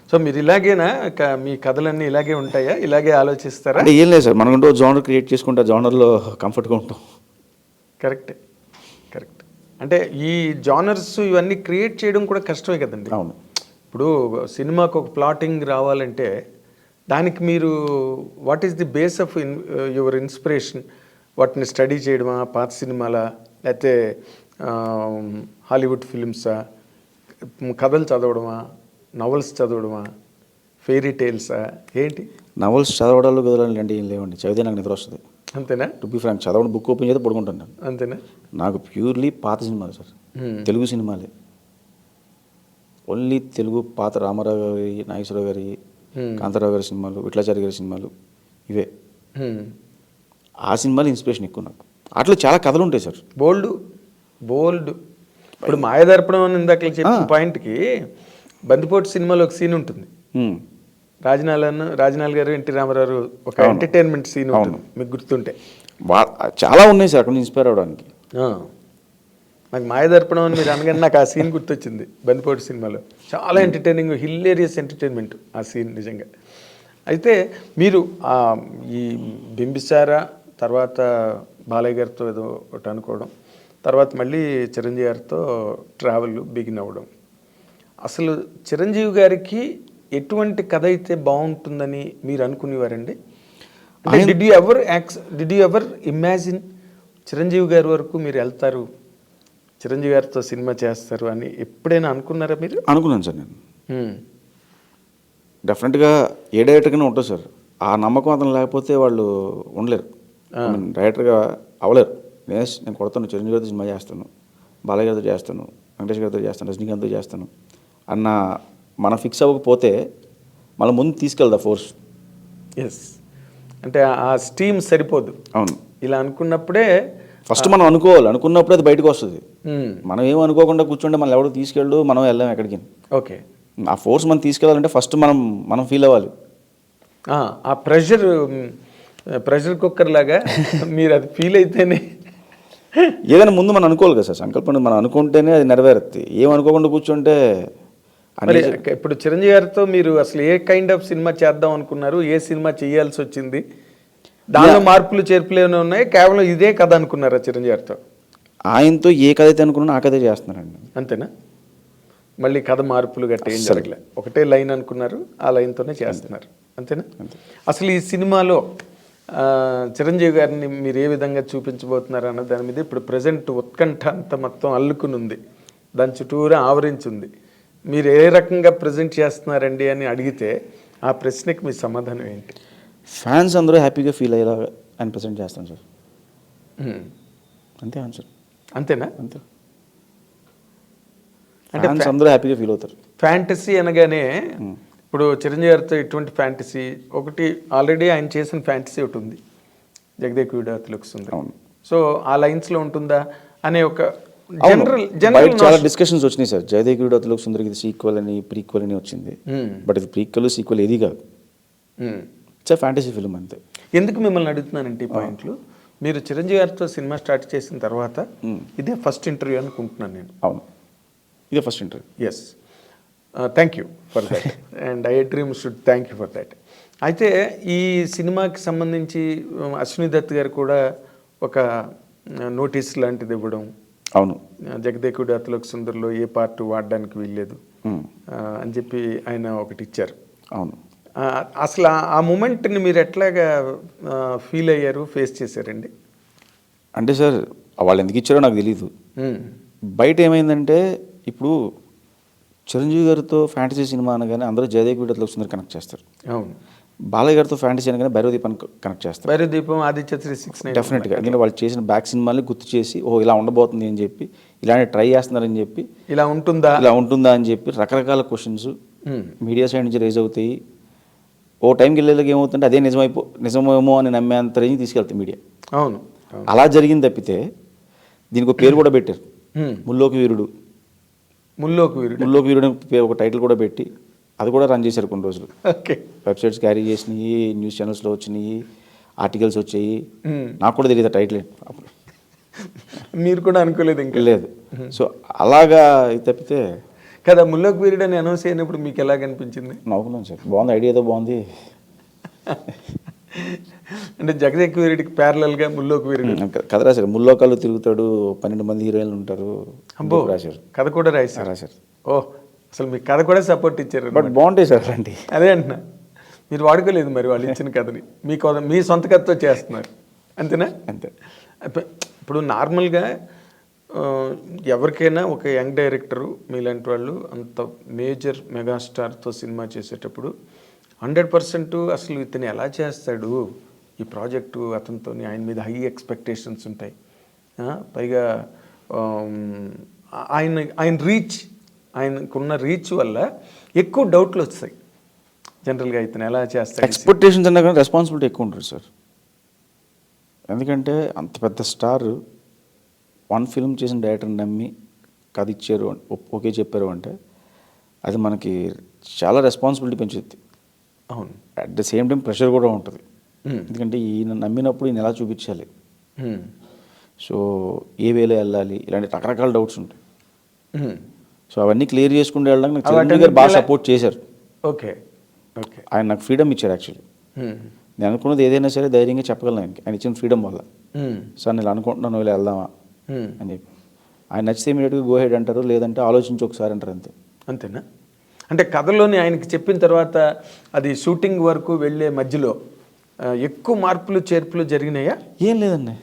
A: సో మీరు ఇలాగేనా మీ కథలన్నీ ఇలాగే ఉంటాయా? ఇలాగే ఆలోచిస్తారా?
B: అంటే ఏం లేదు సార్, మనకంటూ జోనర్ క్రియేట్ చేసుకుంటే జోనర్లో కంఫర్ట్గా ఉంటాం.
A: కరెక్ట్. అంటే ఈ జానర్స్ ఇవన్నీ క్రియేట్ చేయడం కూడా కష్టమే కదండి.
B: అవును.
A: ఇప్పుడు సినిమాకు ఒక ప్లాటింగ్ రావాలంటే దానికి మీరు what is the base of your inspiration? వాటిని స్టడీ చేయడమా, పాత సినిమాలా, లేకపోతే హాలీవుడ్ ఫిలిమ్సా, కథలు చదవడమా, నవల్స్ చదవడమా, ఫెయిరీ టేల్సా, ఏంటి?
B: నవల్స్ చదవడాలు కదలండి అంటే ఏం లేవండి. చదివితే నాకు నిద్ర వస్తుంది.
A: అంతేనా?
B: టు బి ఫ్రాంక్, చదవడం బుక్ ఓపెన్ చేస్తే పడుకుంటాను నేను.
A: అంతేనా?
B: నాకు ప్యూర్లీ పాత సినిమాలు సార్, తెలుగు సినిమాలే. ఓన్లీ తెలుగు పాత రామారావు గారి, నాగేశ్వరరావు గారి, కాంతారావు గారి సినిమాలు, విట్లాచారి గారి సినిమాలు ఇవే. ఆ సినిమాలు ఇన్స్పిరేషన్ ఎక్కువ నాకు. అట్లా చాలా కథలు ఉంటాయి సార్, బోల్డ్. ఇప్పుడు మాయదర్పణం అని ఇందాక చెప్పిన పాయింట్కి బందిపోటు సినిమాలో ఒక సీన్ ఉంటుంది. రాజనాల్ గారు, ఎన్టీ రామారావు ఒక ఎంటర్టైన్మెంట్ సీన్ ఉంటుంది, మీకు గుర్తుంటే. చాలా ఉన్నాయి సార్ అక్కడ నుంచి ఇన్స్పైర్ అవ్వడానికి.
A: నాకు మాయదర్పణం అని మీరు అనగానే నాకు ఆ సీన్ గుర్తొచ్చింది. బందిపోటు సినిమాలో చాలా ఎంటర్టైనింగ్, హిల్లేరియస్ ఎంటర్టైన్మెంట్ ఆ సీన్ నిజంగా. అయితే మీరు ఈ బింబిసార తర్వాత బాలయ్య గారితో ఏదో ఒకటి అనుకోవడం, తర్వాత మళ్ళీ చిరంజీవి గారితో ట్రావెల్ బిగిన్ అవ్వడం. అసలు చిరంజీవి గారికి ఎటువంటి కథ అయితే బాగుంటుందని మీరు అనుకునేవారండి? అంటే did you ever imagine Chiranjeevi గారి వరకు మీరు వెళ్తారు, చిరంజీవి గారితో సినిమా చేస్తారు అని ఎప్పుడైనా అనుకున్నారా మీరు?
B: అనుకున్నాను సార్ నేను. డెఫినెట్గా ఏ డైరెక్టర్గానే ఉంటుంది సార్. ఆ నమ్మకం అతను లేకపోతే వాళ్ళు ఉండలేరు, డైరెక్టర్గా అవ్వలేరు. నేను కొడతాను, చిరంజీవి గారితో సినిమా చేస్తాను, బాలయ్య గారితో చేస్తాను, వెంకటేష్ గారితో చేస్తాను, రజనీకాంత్తో చేస్తాను అన్న మనం ఫిక్స్ అవ్వకపోతే మళ్ళీ ముందు తీసుకెళ్దా ఫోర్స్.
A: ఎస్, అంటే ఆ స్టీమ్ సరిపోదు.
B: అవును,
A: ఇలా అనుకున్నప్పుడే
B: ఫస్ట్ మనం అనుకున్నప్పుడే అది బయటకు వస్తుంది. మనం ఏం అనుకోకుండా కూర్చుంటే మనం ఎవరు తీసుకెళ్ళు, మనం వెళ్ళాం ఎక్కడికి.
A: ఓకే,
B: ఆ ఫోర్స్ మనం తీసుకెళ్ళాలంటే ఫస్ట్ మనం ఫీల్ అవ్వాలి.
A: ఆ ప్రెషర్ కుక్కర్ లాగా మీరు అది ఫీల్ అయితేనే
B: ఏదైనా ముందు మనం అనుకోవాలి కదా సార్. సంకల్పం మనం అనుకుంటేనే అది నెరవేరుతుంది. ఏం అనుకోకుండా కూర్చుంటే.
A: ఇప్పుడు చిరంజీవి గారితో మీరు అసలు ఏ కైండ్ ఆఫ్ సినిమా చేద్దాం అనుకున్నారు? ఏ సినిమా చేయాల్సి వచ్చింది? దానిలో మార్పులు చేర్పులు ఏమైనా ఉన్నాయి? కేవలం ఇదే కథ అనుకున్నారా చిరంజీవి గారితో?
B: ఆయనతో ఏ కథ అయితే అనుకున్నా ఆ కథే చేస్తున్నారండి.
A: అంతేనా? మళ్ళీ కథ మార్పులు గట్ట ఏం జరగలే, ఒకటే లైన్ అనుకున్నారు, ఆ లైన్తోనే చేస్తున్నారు. అంతేనా? అసలు ఈ సినిమాలో చిరంజీవి గారిని మీరు ఏ విధంగా చూపించబోతున్నారు అన్న దాని మీద ఇప్పుడు ప్రజెంట్ ఉత్కంఠ అంతా మొత్తం అల్లుకుని ఉంది, దాని చుట్టూరా ఆవరించింది. మీరు ఏ రకంగా ప్రజెంట్ చేస్తున్నారండి అని అడిగితే ఆ ప్రశ్నకి మీ సమాధానం ఏంటి?
B: ఫ్యాన్స్ అందరూ హ్యాపీగా ఫీల్ అయ్యేలా అని ప్రజెంట్ చేస్తాను సార్. అంతే ఆన్సర్.
A: అంతేనా?
B: అంతే.
A: అంటే
B: ఫ్యాన్స్ అందరూ హ్యాపీగా ఫీల్ అవుతారు.
A: ఫ్యాంటసీ అనగానే ఇప్పుడు చిరంజీవి గారితో ఎటువంటి ఫ్యాంటసీ ఒకటి ఆల్రెడీ ఆయన చేసిన ఫ్యాంటసీ ఒకటి ఉంది, జగదేకుడు అతలకు సుందరి.
B: అవును.
A: సో ఆ లైన్స్ లో ఉంటుందా అనే ఒక
B: బయట చాలా డిస్కషన్స్ వచ్చినాయి సార్. జగదేకుడు అతలకు సుందరికి ఇది సీక్వెల్ అని ప్రీక్వెల్ అని వచ్చింది. బట్ ఇది ప్రీక్వెల్ సీక్వెల్ ఏది కాదు. ఇట్స్ ఫ్యాంటసీ ఫిల్మ్ అంతే.
A: ఎందుకు మిమ్మల్ని అడుగుతున్నానంటే ఈ పాయింట్లు, మీరు చిరంజీవి గారితో సినిమా స్టార్ట్ చేసిన తర్వాత ఇదే ఫస్ట్ ఇంటర్వ్యూ అనుకుంటున్నాను నేను.
B: అవును, ఇదే first interview.
A: Yes, thank you for that and I dream should thank you for that. అయితే ఈ సినిమాకి సంబంధించి అశ్విని దత్ గారు కూడా ఒక నోటీస్ లాంటిది ఇవ్వడం,
B: అవును,
A: జగదేకుడు అతలోక సుందర్లో ఏ పార్ట్ వాడడానికి వీల్లేదు అని చెప్పి ఆయన ఒకటి ఇచ్చారు.
B: అవును.
A: అసలు ఆ మూమెంట్ని మీరు ఎట్లాగా ఫీల్ అయ్యారు, ఫేస్ చేశారండి?
B: అంటే సార్ వాళ్ళు ఎందుకు ఇచ్చారో నాకు తెలియదు. బయట ఏమైందంటే ఇప్పుడు చిరంజీవి గారితో ఫ్యాంటసీ సినిమా అనగానే అందరూ జగదేకుడు అతలోక సుందరి కనెక్ట్ చేస్తారు.
A: అవును.
B: బాలయ్య గారితో ఫ్యాంటసీ అనగానే భైరవదీపాన్ని కనెక్ట్ చేస్తారు.
A: భైరవదీపం, ఆదిత్య 369
B: డెఫినెట్గా. ఎందుకంటే వాళ్ళు చేసిన బ్యాక్ సినిమాల్ని గుర్తు చేసి ఇలా ఉండబోతుంది అని చెప్పి, ఇలాంటి ట్రై చేస్తున్నారని చెప్పి,
A: ఇలా ఉంటుందా
B: అని చెప్పి రకరకాల క్వశ్చన్స్ మీడియా సైడ్ నుంచి రేజ్ అవుతాయి. ఓ టైంకి వెళ్ళేలాగా ఏమవుతుంటే అదే నిజమేమో అని నమ్మేంత రేంజ్ తీసుకెళ్తాయి మీడియా.
A: అవును.
B: అలా జరిగింది తప్పితే దీనికి ఒక పేరు కూడా పెట్టారు, ముల్లోకి వీరుడు. ముల్లోకి వీరుడు ఒక టైటిల్ కూడా పెట్టి అది కూడా రన్ చేశారు కొన్ని రోజులు.
A: ఓకే.
B: వెబ్సైట్స్ క్యారీ చేసినాయి, న్యూస్ ఛానల్స్లో వచ్చినాయి, ఆర్టికల్స్ వచ్చాయి. నాకు కూడా తెలియదు టైటిల్ అప్పుడు.
A: మీరు కూడా అనుకోలేదు? ఇంకా
B: లేదు. సో అలాగా తప్పితే
A: కదా. ముల్లోకి వీరుడు అని అనౌన్స్ అయినప్పుడు మీకు ఎలా కనిపించింది?
B: నవ్వుకున్నాను సార్, బాగుంది, ఐడియా ఏదో బాగుంది.
A: అంటే జగదేక్ వీరుడికి ప్యారలల్గా ముల్లోకి వీరుడు
B: కథ రాశారు. ముల్లోకాలు తిరుగుతాడు, 12 మంది హీరోయిన్లు ఉంటారు. రాశారు.
A: కథ కూడా రాశారు. ఓ, అసలు మీ కథ కూడా సపోర్ట్ ఇచ్చారు.
B: బట్ బాగుంటాయి సార్ అలాంటి.
A: అదే అంటున్నా, మీరు వాడుకోలేదు మరి వాళ్ళు ఇచ్చిన కథని, మీ సొంత కథతో చేస్తున్నారు అంతేనా?
B: అంతే.
A: ఇప్పుడు నార్మల్గా ఎవరికైనా ఒక యంగ్ డైరెక్టరు మీలాంటి వాళ్ళు అంత మేజర్ మెగాస్టార్తో సినిమా చేసేటప్పుడు 100% అసలు ఇతను ఎలా చేస్తాడు ఈ ప్రాజెక్టు, అతనితో ఆయన మీద హై ఎక్స్పెక్టేషన్స్ ఉంటాయి. పైగా ఆయనకున్న రీచ్ వల్ల ఎక్కువ డౌట్లు వస్తాయి జనరల్గా, ఇతను ఎలా చేస్తాడు.
B: ఎక్స్పెక్టేషన్స్ అన్నా కానీ రెస్పాన్సిబిలిటీ ఎక్కువ ఉంటుంది సార్. ఎందుకంటే అంత పెద్ద స్టార్ వన్ ఫిల్మ్ చేసిన డైరెక్టర్ని నమ్మి కథ ఇచ్చారు, ఓకే చెప్పారు అంటే అది మనకి చాలా రెస్పాన్సిబిలిటీ పెంచుద్ది.
A: అవును.
B: At the same time pressure కూడా ఉంటుంది. ఎందుకంటే ఈయన నమ్మినప్పుడు ఈయన ఎలా చూపించాలి, సో ఏ వేలో వెళ్ళాలి, ఇలాంటి రకరకాల డౌట్స్ ఉంటాయి. సో అవన్నీ క్లియర్ చేసుకుంటూ వెళ్ళడానికి నాకు చిరంజీవి గారు బాగా సపోర్ట్ చేశారు.
A: ఓకే. ఓకే.
B: ఆయన నాకు ఫ్రీడమ్ ఇచ్చారు. యాక్చువల్లీ నేను అనుకున్నది ఏదైనా సరే ధైర్యంగా చెప్పగలను ఆయనకి, ఆయన ఇచ్చిన ఫ్రీడమ్ వల్ల. సార్ నేను అనుకుంటున్నాను ఇలా వెళ్దామా అని చెప్పి, ఆయన నచ్చితే ఇమీడియట్గా గో హెడ్ అంటారు, లేదంటే ఆలోచించి ఒకసారి అంటారు.
A: అంతేనా? అంటే కథలోని ఆయనకి చెప్పిన తర్వాత అది షూటింగ్ వరకు వెళ్ళే మధ్యలో ఎక్కువ మార్పులు చేర్పులు జరిగినాయా?
B: ఏం లేదండి,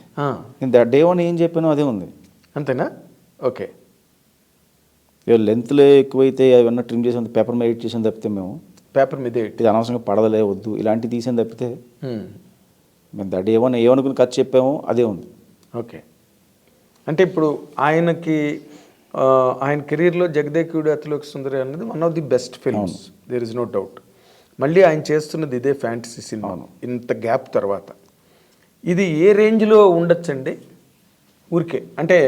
B: నేను డే వన్ ఏం చెప్పానో అదే ఉంది.
A: అంతేనా? ఓకే.
B: లెంత్లో ఎక్కువైతే అవన్నీ ట్రిమ్ చేసాం, పేపర్ మీద ఎడిట్ చేసాం తప్పితే మేము
A: పేపర్ మీద
B: ఇది అనవసరంగా పడదలే వద్దు ఇలాంటివి తీసాను తప్పితే మేము డే వన్ ఏమనుకుని కథ చెప్పామో అదే ఉంది.
A: ఓకే. అంటే ఇప్పుడు ఆయనకి ఆయన కెరీర్లో జగదేకుడు అతలోక సుందరి అనేది one of the best films, there is no doubt. మళ్ళీ ఆయన చేస్తున్నది ఇదే ఫ్యాంటసీ సినిమా ఇంత గ్యాప్ తర్వాత. ఇది ఏ రేంజ్లో ఉండొచ్చండి ఊరికే? అంటే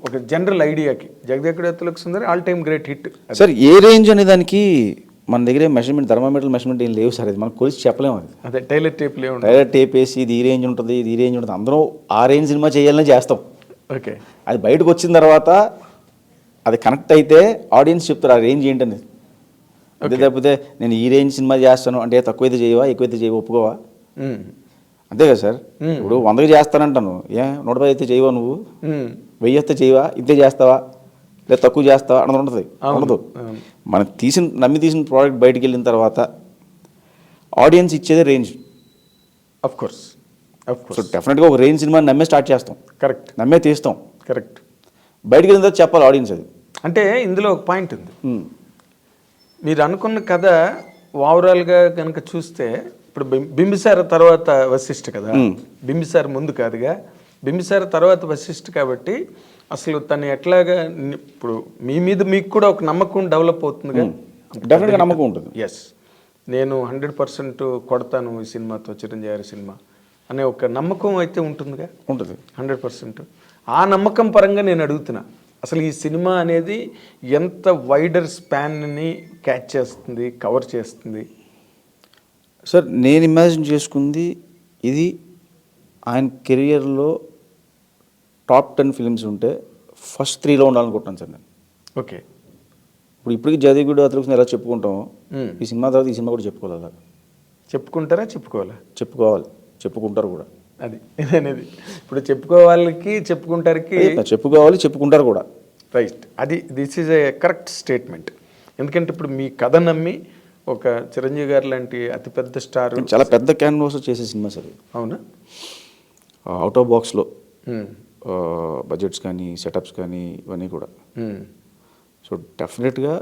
A: ఒక జనరల్ ఐడియాకి Jagadekudu Athiloka Sundari all time great hit.
B: Sir ఏ రేంజ్ అనే దానికి మన దగ్గర మెషర్మెంట్, థర్మామీటర్ మెషర్మెంట్ ఏం లేవు సార్. అది మనం కొలిసి చెప్పలేము. అది
A: అదే టైలర్
B: టేప్ వేసి ఇది ఈ రేంజ్ ఉంటుంది, ఇది ఈ రేంజ్ ఉంటుంది, అందరూ ఆ రేంజ్ సినిమా చేయాలని చేస్తాం.
A: ఓకే.
B: అది బయటకు వచ్చిన తర్వాత అది కనెక్ట్ అయితే ఆడియన్స్ చెప్తారు ఆ రేంజ్ ఏంటని. అదే తప్పితే నేను ఈ రేంజ్ సినిమా చేస్తాను అంటే తక్కువైతే చేయవా, ఎక్కువైతే చేయవా, ఒప్పుకోవా? అంతే కదా సార్. ఇప్పుడు 100కి చేస్తానంటాను, 110 అయితే చేయవా, నువ్వు 1000 అయితే చేయవా, ఇంతే చేస్తావా, లేదా తక్కువ చేస్తావా అన్నది ఉంటుంది. ఉండదు. మనం నమ్మి తీసిన ప్రోడక్ట్ బయటికి వెళ్ళిన తర్వాత ఆడియన్స్ ఇచ్చేదే రేంజ్.
A: Of course.
B: సో డెఫినెట్గా ఒక రేంజ్ సినిమా నమ్మే స్టార్ట్ చేస్తాం.
A: కరెక్ట్.
B: నమ్మే తీస్తాం.
A: కరెక్ట్.
B: బయటికి వెళ్ళిన తర్వాత చెప్పాలి ఆడియన్స్ అది.
A: అంటే ఇందులో ఒక పాయింట్ ఉంది. మీరు అనుకున్న కథ ఓవరాల్గా కనుక చూస్తే ఇప్పుడు బింబిసార తర్వాత వశిష్ఠ కదా, బింబిసార ముందు కాదుగా, బింబిసార తర్వాత వశిష్ఠ కాబట్టి అసలు తను ఎట్లాగా ఇప్పుడు మీ మీద మీకు కూడా ఒక నమ్మకం డెవలప్ అవుతుందిగా.
B: డెఫినెట్గా నమ్మకం ఉంటుంది.
A: ఎస్, నేను 100% కొడతాను ఈ సినిమాతో, చిరంజీవి గారి సినిమా అనే ఒక నమ్మకం అయితే ఉంటుందిగా.
B: ఉంటుంది
A: 100%. ఆ నమ్మకం పరంగా నేను అడుగుతున్నా, అసలు ఈ సినిమా అనేది ఎంత వైడర్ స్పాన్ని క్యాచ్ చేస్తుంది, కవర్ చేస్తుంది?
B: సార్ నేను ఇమాజిన్ చేసుకుంది ఇది ఆయన కెరియర్లో టాప్ 10 ఫిలిమ్స్ ఉంటే ఫస్ట్ 3లో ఉండాలనుకుంటున్నాను సార్ నేను.
A: ఓకే.
B: ఇప్పటికి జదీగుడు అతను ఎలా చెప్పుకుంటామో ఈ సినిమా తర్వాత ఈ సినిమా కూడా చెప్పుకోవాలి. అలా
A: చెప్పుకుంటారా, చెప్పుకోవాలా?
B: చెప్పుకోవాలి, చెప్పుకుంటారు కూడా.
A: అది అనేది ఇప్పుడు చెప్పుకోవాలకి చెప్పుకుంటారికి,
B: చెప్పుకోవాలి, చెప్పుకుంటారు కూడా.
A: రైట్, అది this is a correct statement. ఎందుకంటే ఇప్పుడు మీ కథ నమ్మి ఒక చిరంజీవి గారు లాంటి అతిపెద్ద స్టార్,
B: చాలా పెద్ద క్యాన్వాస్ చేసే సినిమా సార్.
A: అవునా?
B: అవుట్ ఆఫ్ బాక్స్లో బడ్జెట్స్ కానీ సెటప్స్ కానీ ఇవన్నీ కూడా. సో డెఫినెట్గా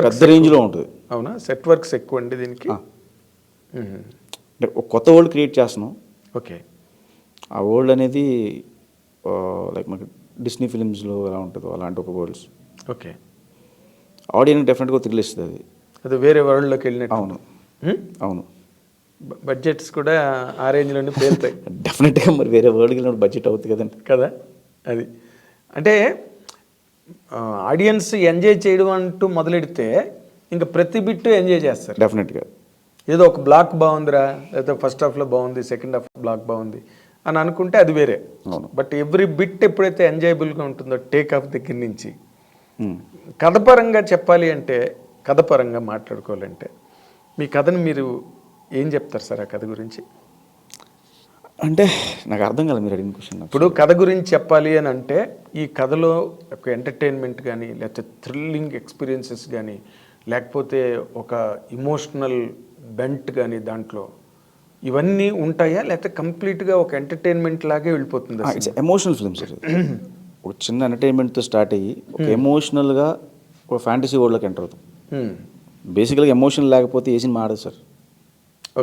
B: పెద్ద రేంజ్లో ఉంటుంది.
A: అవునా? సెట్ వర్క్స్ ఎక్కువ అండి దీనికి.
B: అంటే ఒక కొత్త వరల్డ్ క్రియేట్ చేస్తున్నాం.
A: ఓకే.
B: ఆ వరల్డ్ అనేది లైక్ మనకి డిస్నీ ఫిలిమ్స్లో ఎలా ఉంటుందో అలాంటి ఒక వరల్డ్స్.
A: ఓకే.
B: ఆడియన్స్ డెఫినెట్గా థ్రిల్ ఇస్తుంది.
A: అది వేరే వరల్డ్లోకి వెళ్ళినట్టు.
B: అవును, అవును.
A: బడ్జెట్స్ కూడా ఆ రేంజ్లోనే పేలుతాయి.
B: డెఫినెట్గా మరి వేరే వరల్డ్కి వెళ్ళినప్పుడు బడ్జెట్ అవుతుంది కదండి.
A: కదా, అది అంటే ఆడియన్స్ ఎంజాయ్ చేయడం అంటూ మొదలెడితే ఇంకా ప్రతి బిట్టు ఎంజాయ్ చేస్తారు
B: డెఫినెట్గా.
A: ఏదో ఒక బ్లాక్ బాగుందిరా, లేకపోతే ఫస్ట్ హాఫ్లో బాగుంది, సెకండ్ హాఫ్ బ్లాక్ బాగుంది అని అనుకుంటే అది వేరే. బట్ ఎవ్రీ బిట్ ఎప్పుడైతే ఎంజాయబుల్గా ఉంటుందో టేక్ ఆఫ్ దగ్గర నుంచి, కథపరంగా చెప్పాలి అంటే, కథపరంగా మాట్లాడుకోవాలంటే మీ కథను మీరు ఏం చెప్తారు సార్ ఆ కథ గురించి?
B: అంటే నాకు అర్థం కాలేదు మీరు అడిగిన క్వశ్చన్.
A: ఇప్పుడు కథ గురించి చెప్పాలి అని అంటే ఈ కథలో ఒక ఎంటర్టైన్మెంట్ కానీ, లేకపోతే థ్రిల్లింగ్ ఎక్స్పీరియన్సెస్ కానీ, లేకపోతే ఒక ఇమోషనల్ బెంట్ కానీ దాంట్లో ఇవన్నీ ఉంటాయా, లేకపోతే కంప్లీట్గా ఒక ఎంటర్టైన్మెంట్ లాగే వెళ్ళిపోతుంది?
B: It's emotional film sir. ఒక చిన్న ఎంటర్టైన్మెంట్తో స్టార్ట్ అయ్యి ఒక ఎమోషనల్గా ఒక ఫ్యాంటసీ వరల్డ్లోకి ఎంటర్ అవుతాం. బేసికల్గా ఎమోషన్ లేకపోతే ఏ సినిమా ఆడదు సార్.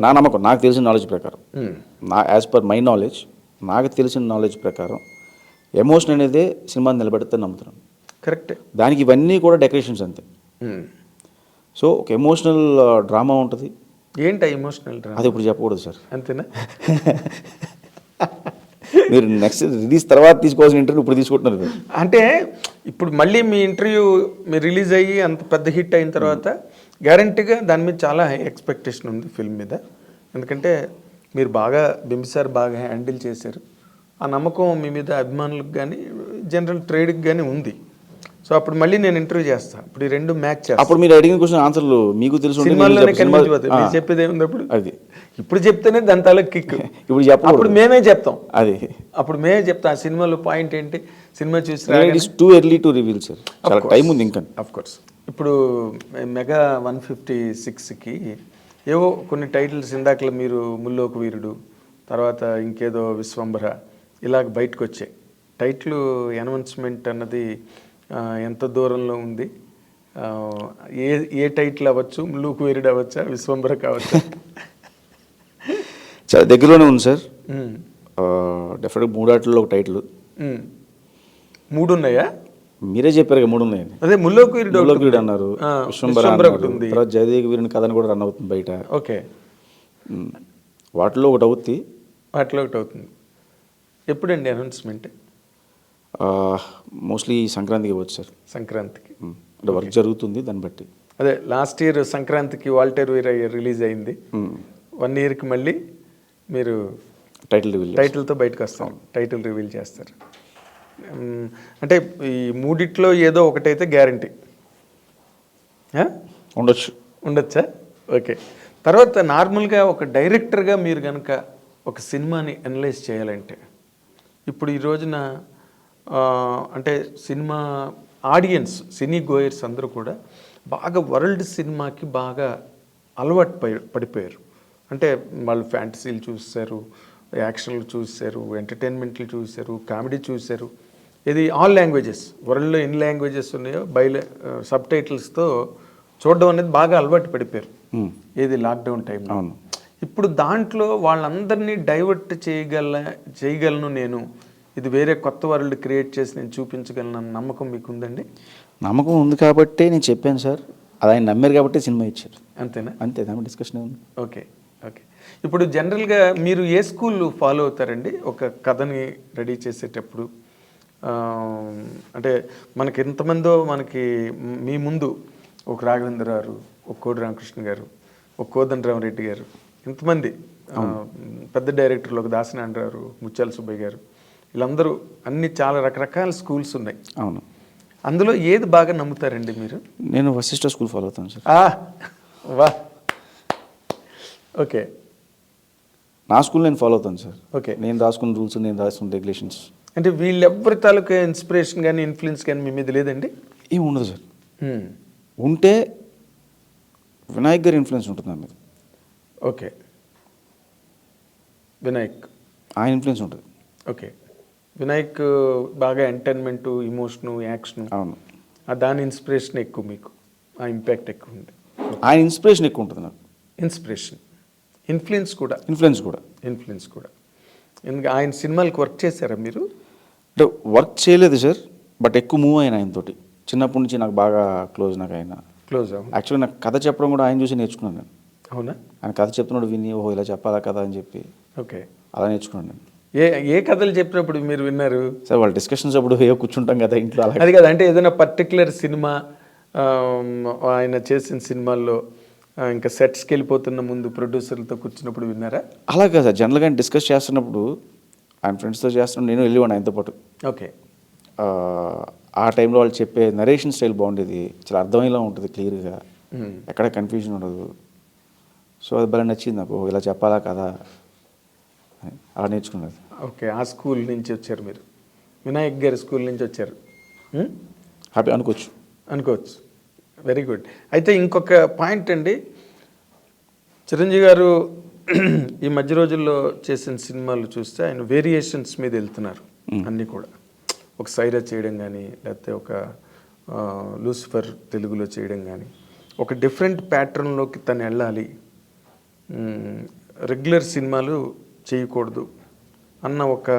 B: నా నమ్మకం, నాకు తెలిసిన నాలెడ్జ్ ప్రకారం, యాజ్ పర్ మై నాలెడ్జ్, నాకు తెలిసిన నాలెడ్జ్ ప్రకారం ఎమోషన్ అనేది సినిమాని నిలబెడితే నమ్ముతున్నాను.
A: కరెక్ట్.
B: దానికి ఇవన్నీ కూడా డెకరేషన్స్ అంతే. సో ఒక ఎమోషనల్ డ్రామా ఉంటుంది.
A: ఏంటి ఎమోషనల్ డ్రామా?
B: అది ఇప్పుడు చెప్పకూడదు సార్.
A: అంతేనా?
B: మీరు నెక్స్ట్ రిలీజ్ తర్వాత తీసుకోవాల్సిన ఇంటర్వ్యూ ఇప్పుడు తీసుకుంటున్నారు.
A: అంటే ఇప్పుడు మళ్ళీ మీ ఇంటర్వ్యూ మీరు రిలీజ్ అయ్యి అంత పెద్ద హిట్ అయిన తర్వాత గ్యారంటీగా దాని మీద చాలా హై ఎక్స్పెక్టేషన్ ఉంది ఫిల్మ్ మీద. ఎందుకంటే మీరు బాగా బింబిసార్ బాగా హ్యాండిల్ చేశారు. ఆ నమ్మకం మీ మీద అభిమానులకు కానీ జనరల్ ట్రేడ్కి కానీ ఉంది. సో అప్పుడు మళ్ళీ నేను ఇంటర్వ్యూ చేస్తాను. ఇప్పుడు ఈ రెండు మ్యాచ్ చేస్తాను.
B: అప్పుడు మీరు అడిగిన క్వశ్చన్ ఆన్సర్లు మీకు తెలుసు,
A: సినిమాల్లోనే కనిపించిపోతుంది. మీరు చెప్పేది ఏముంది అప్పుడు?
B: అది
A: ఇప్పుడు చెప్తేనే దాని తాలూ కిక్.
B: ఇప్పుడు చెప్ప
A: అప్పుడు మేమే చెప్తాం.
B: అది
A: అప్పుడు మేమే చెప్తాం ఆ సినిమాలో పాయింట్ ఏంటి, సినిమా చూసి.
B: It is too early to reveal sir, చాలా టైం ఉంది ఇంకా.
A: Of course. ఇప్పుడు మెగా 156కి ఏవో కొన్ని టైటిల్స్, ఇందాకలో మీరు ముల్లోక వీరుడు, తర్వాత ఇంకేదో విశ్వంభర, ఇలాగ బయటకు వచ్చాయి. టైటిల్ అనౌన్స్మెంట్ అన్నది ఎంత దూరంలో ఉంది? ఏ టైటిల్ అవ్వచ్చు? ముల్లోక వీరుడు అవ్వచ్చా, విశ్వంభర కావచ్చా?
B: చాలా దగ్గరలోనే ఉంది సార్. డెఫినెట్గా 3 ఆటల్లో ఒక టైటిల్.
A: 3 ఉన్నాయా?
B: మీరే చెప్పారు 3 ఉన్నాయని.
A: అదే ముల్లోక వీరుడు
B: అన్నారు, విశ్వంభర ఒకటి ఉంది, తర్వాత జయదేవి వీరుని కథను కూడా రన్ అవుతుంది బయట.
A: ఓకే.
B: వాటిలో ఒకటి అవుతుంది.
A: వాటిలో ఒకటి అవుతుంది. ఎప్పుడండి అనౌన్స్మెంట్?
B: మోస్ట్లీ సంక్రాంతికి ఇవ్వచ్చు సార్.
A: సంక్రాంతికి
B: అంటే వర్క్ జరుగుతుంది దాన్ని బట్టి.
A: అదే లాస్ట్ ఇయర్ సంక్రాంతికి వాల్టర్ వీరయ్య రిలీజ్ అయింది. 1 ఇయర్కి మళ్ళీ మీరు టైటిల్తో బయటకు వస్తాం, టైటిల్ రివీల్ చేస్తారు. అంటే ఈ మూడిట్లో ఏదో ఒకటైతే గ్యారంటీ ఉండొచ్చా? ఓకే. తర్వాత నార్మల్గా ఒక డైరెక్టర్గా మీరు కనుక ఒక సినిమాని అనలైజ్ చేయాలంటే, ఇప్పుడు ఈ రోజున అంటే సినిమా ఆడియన్స్, సినీ గోయర్స్ అందరూ కూడా బాగా వరల్డ్ సినిమాకి బాగా అలవాటు పడిపోయారు. అంటే వాళ్ళు ఫ్యాంటసీలు చూశారు, యాక్షన్లు చూశారు, ఎంటర్టైన్మెంట్లు చూశారు, కామెడీ చూశారు. ఇది ఆల్ లాంగ్వేజెస్, వరల్డ్లో ఎన్ని లాంగ్వేజెస్ ఉన్నాయో సబ్ టైటిల్స్తో చూడడం అనేది బాగా అలవాటు పడిపోయారు.
B: ఉమ్,
A: ఏది లాక్డౌన్ టైంలో.
B: అవును.
A: ఇప్పుడు దాంట్లో వాళ్ళందరినీ డైవర్ట్ చేయగలను నేను, ఇది వేరే కొత్త వరల్డ్ క్రియేట్ చేసి నేను చూపించగలను అన్న నమ్మకం మీకు ఉందండి?
B: నమ్మకం ఉంది కాబట్టి నేను చెప్పాను సార్, అది ఆయన నమ్మారు కాబట్టి సినిమా ఇచ్చారు.
A: అంతేనా?
B: అంతే, దాని డిస్కషన్ ఉంది.
A: Okay, okay. ఇప్పుడు జనరల్గా మీరు ఏ స్కూల్ ఫాలో అవుతారండి ఒక కథని రెడీ చేసేటప్పుడు? అంటే మనకి ఎంతమందో, మనకి మీ ముందు ఒక రాఘవేంద్ర గారు, ఒక కోడి రామకృష్ణ గారు, ఒక కోదండరామరెడ్డి గారు, ఇంతమంది పెద్ద డైరెక్టర్లు, ఒక దాసనారాయణరావు, ముత్యాల సుబ్బయ్య గారు, వీళ్ళందరూ అన్ని చాలా రకరకాల స్కూల్స్ ఉన్నాయి.
B: అవును.
A: అందులో ఏది బాగా నమ్ముతారండి మీరు?
B: నేను వశిష్ఠ స్కూల్ ఫాలో అవుతాను సార్.
A: వా, ఓకే.
B: నా స్కూల్ నేను ఫాలో అవుతాను సార్.
A: ఓకే.
B: నేను రాసుకున్న రూల్స్, నేను రాసుకున్న రెగ్యులేషన్స్.
A: అంటే వీళ్ళెవ్వరి తాలూకా ఇన్స్పిరేషన్ కానీ ఇన్ఫ్లుయెన్స్ కానీ మీ మీద లేదండి?
B: ఏమి ఉండదు సార్. ఉంటే వినాయక్ గారి ఇన్ఫ్లుయెన్స్ ఉంటుంది నా మీద.
A: ఓకే, వినాయక్,
B: ఆయన ఇన్ఫ్లుయెన్స్ ఉంటుంది.
A: ఓకే. వినాయక్ బాగా ఎంటర్టైన్మెంటు, ఇమోషను, యాక్షను,
B: అవును.
A: దాని ఇన్స్పిరేషన్ ఎక్కువ మీకు, ఆ ఇంపాక్ట్ ఎక్కువ ఉంది.
B: ఆయన ఇన్స్పిరేషన్ ఎక్కువ ఉంటుంది నాకు.
A: ఇన్స్పిరేషన్, ఇన్ఫ్లుయెన్స్ కూడా.
B: ఇన్ఫ్లుయెన్స్ కూడా. ఎందుకంటే ఆయన సినిమాలకు వర్క్ చేశారా మీరు? అంటే వర్క్ చేయలేదు సార్, బట్ ఎక్కువ మూవ్ అయిన ఆయనతోటి. చిన్నప్పటి నుంచి నాకు బాగా క్లోజ్. నాకు ఆయన
A: క్లోజ్. అవును.
B: యాక్చువల్లీ నాకు కథ చెప్పడం కూడా ఆయన చూసి నేర్చుకున్నాను నేను.
A: అవునా?
B: ఆయన కథ చెప్తున్నాడు విని, ఓహో ఇలా చెప్పాలా కదా అని చెప్పి
A: ఓకే,
B: అలా నేర్చుకున్నాను నేను.
A: ఏ కథలు చెప్పినప్పుడు మీరు విన్నారు
B: సార్? వాళ్ళ డిస్కషన్స్ అప్పుడు కూర్చుంటాం కదా ఇంట్లో, అలా.
A: అది కదా, అంటే ఏదైనా పర్టికులర్ సినిమా, ఆయన చేసిన సినిమాల్లో ఇంకా సెట్స్కి వెళ్ళిపోతున్న ముందు ప్రొడ్యూసర్లతో కూర్చున్నప్పుడు విన్నారా?
B: అలా కదా సార్, జనరల్గా ఆయన డిస్కస్ చేస్తున్నప్పుడు, ఆయన ఫ్రెండ్స్తో చేస్తున్నప్పుడు నేను వెళ్ళేవాడిని ఆయనతో పాటు.
A: ఓకే.
B: ఆ టైంలో వాళ్ళు చెప్పే నరేషన్ స్టైల్ బాగుండేది, చాలా అర్థమయ్యేలా ఉంటుంది, క్లియర్గా, ఎక్కడ కన్ఫ్యూజన్ ఉండదు. సో అది భలే నచ్చింది నాకు, ఇలా చెప్పాలా కదా అని అలా నేర్చుకున్నది.
A: ఓకే, ఆ స్కూల్ నుంచి వచ్చారు మీరు, వినాయక్ గారి స్కూల్ నుంచి వచ్చారు.
B: హ్యాపీ అనుకోవచ్చు.
A: Very good. అయితే ఇంకొక పాయింట్ అండి, చిరంజీవి గారు ఈ మధ్య రోజుల్లో చేసిన సినిమాలు చూస్తే ఆయన వేరియేషన్స్ మీద వెళ్తున్నారు అన్నీ కూడా. ఒక సైరా చేయడం కానీ, లేకపోతే ఒక లూసిఫర్ తెలుగులో చేయడం కానీ, ఒక డిఫరెంట్ ప్యాటర్న్లోకి తను వెళ్ళాలి, రెగ్యులర్ సినిమాలు చేయకూడదు అన్న ఒక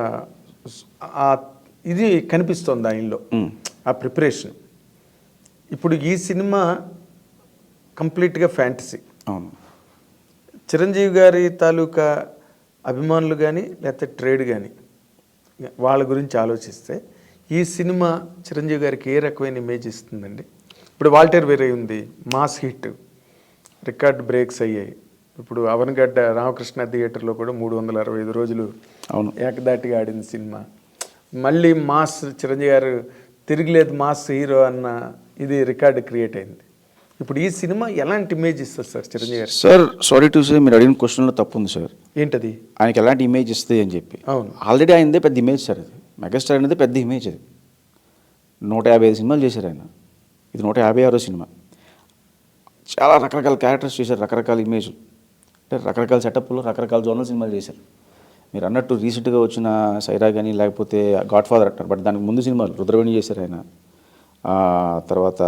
A: ఇది కనిపిస్తోంది ఆయనలో, ఆ ప్రిపరేషన్. ఇప్పుడు ఈ సినిమా కంప్లీట్గా ఫ్యాంటసీ.
B: అవును.
A: చిరంజీవి గారి తాలూకా అభిమానులు కానీ, లేకపోతే ట్రేడ్ కానీ, వాళ్ళ గురించి ఆలోచిస్తే ఈ సినిమా చిరంజీవి గారికి ఏ రకమైన ఇమేజ్ ఇస్తుందండి? ఇప్పుడు వాల్టర్ వేరే ఉంది, మాస్ హిట్, రికార్డ్ బ్రేక్స్ అయ్యాయి. ఇప్పుడు అవనగడ్డ రామకృష్ణ థియేటర్లో కూడా 365 రోజులు
B: అవును
A: ఏకదాటిగా ఆడింది సినిమా. మళ్ళీ మాస్ చిరంజీవి గారు తిరిగిలేదు మాస్ హీరో అన్న ఇది రికార్డు క్రియేట్ అయింది. ఇప్పుడు ఈ సినిమా ఎలాంటి ఇమేజ్ ఇస్తుంది సార్ చిరంజీవి గారు?
B: సార్ సారీ టు సే, మీరు అడిగిన క్వశ్చన్లో తప్పు ఉంది సార్.
A: ఏంటది?
B: ఆయనకి ఎలాంటి ఇమేజ్ ఇస్తుంది అని చెప్పి.
A: అవును,
B: ఆల్రెడీ ఆయనదే పెద్ద ఇమేజ్ సార్. అది మెగాస్టార్ అనేది పెద్ద ఇమేజ్. అది 155 సినిమాలు చేశారు ఆయన, ఇది 156వ సినిమా. చాలా రకరకాల క్యారెక్టర్స్ చేశారు, రకరకాల ఇమేజ్లు, అంటే రకరకాల సెటప్లో రకరకాల జోనల్ సినిమాలు చేశారు. మీరు అన్నట్టు రీసెంట్గా వచ్చిన సైరా కానీ, లేకపోతే గాడ్ ఫాదర్ అంటారు, బట్ దానికి ముందు సినిమాలు రుద్రవేణి చేశారు ఆయన. తర్వాత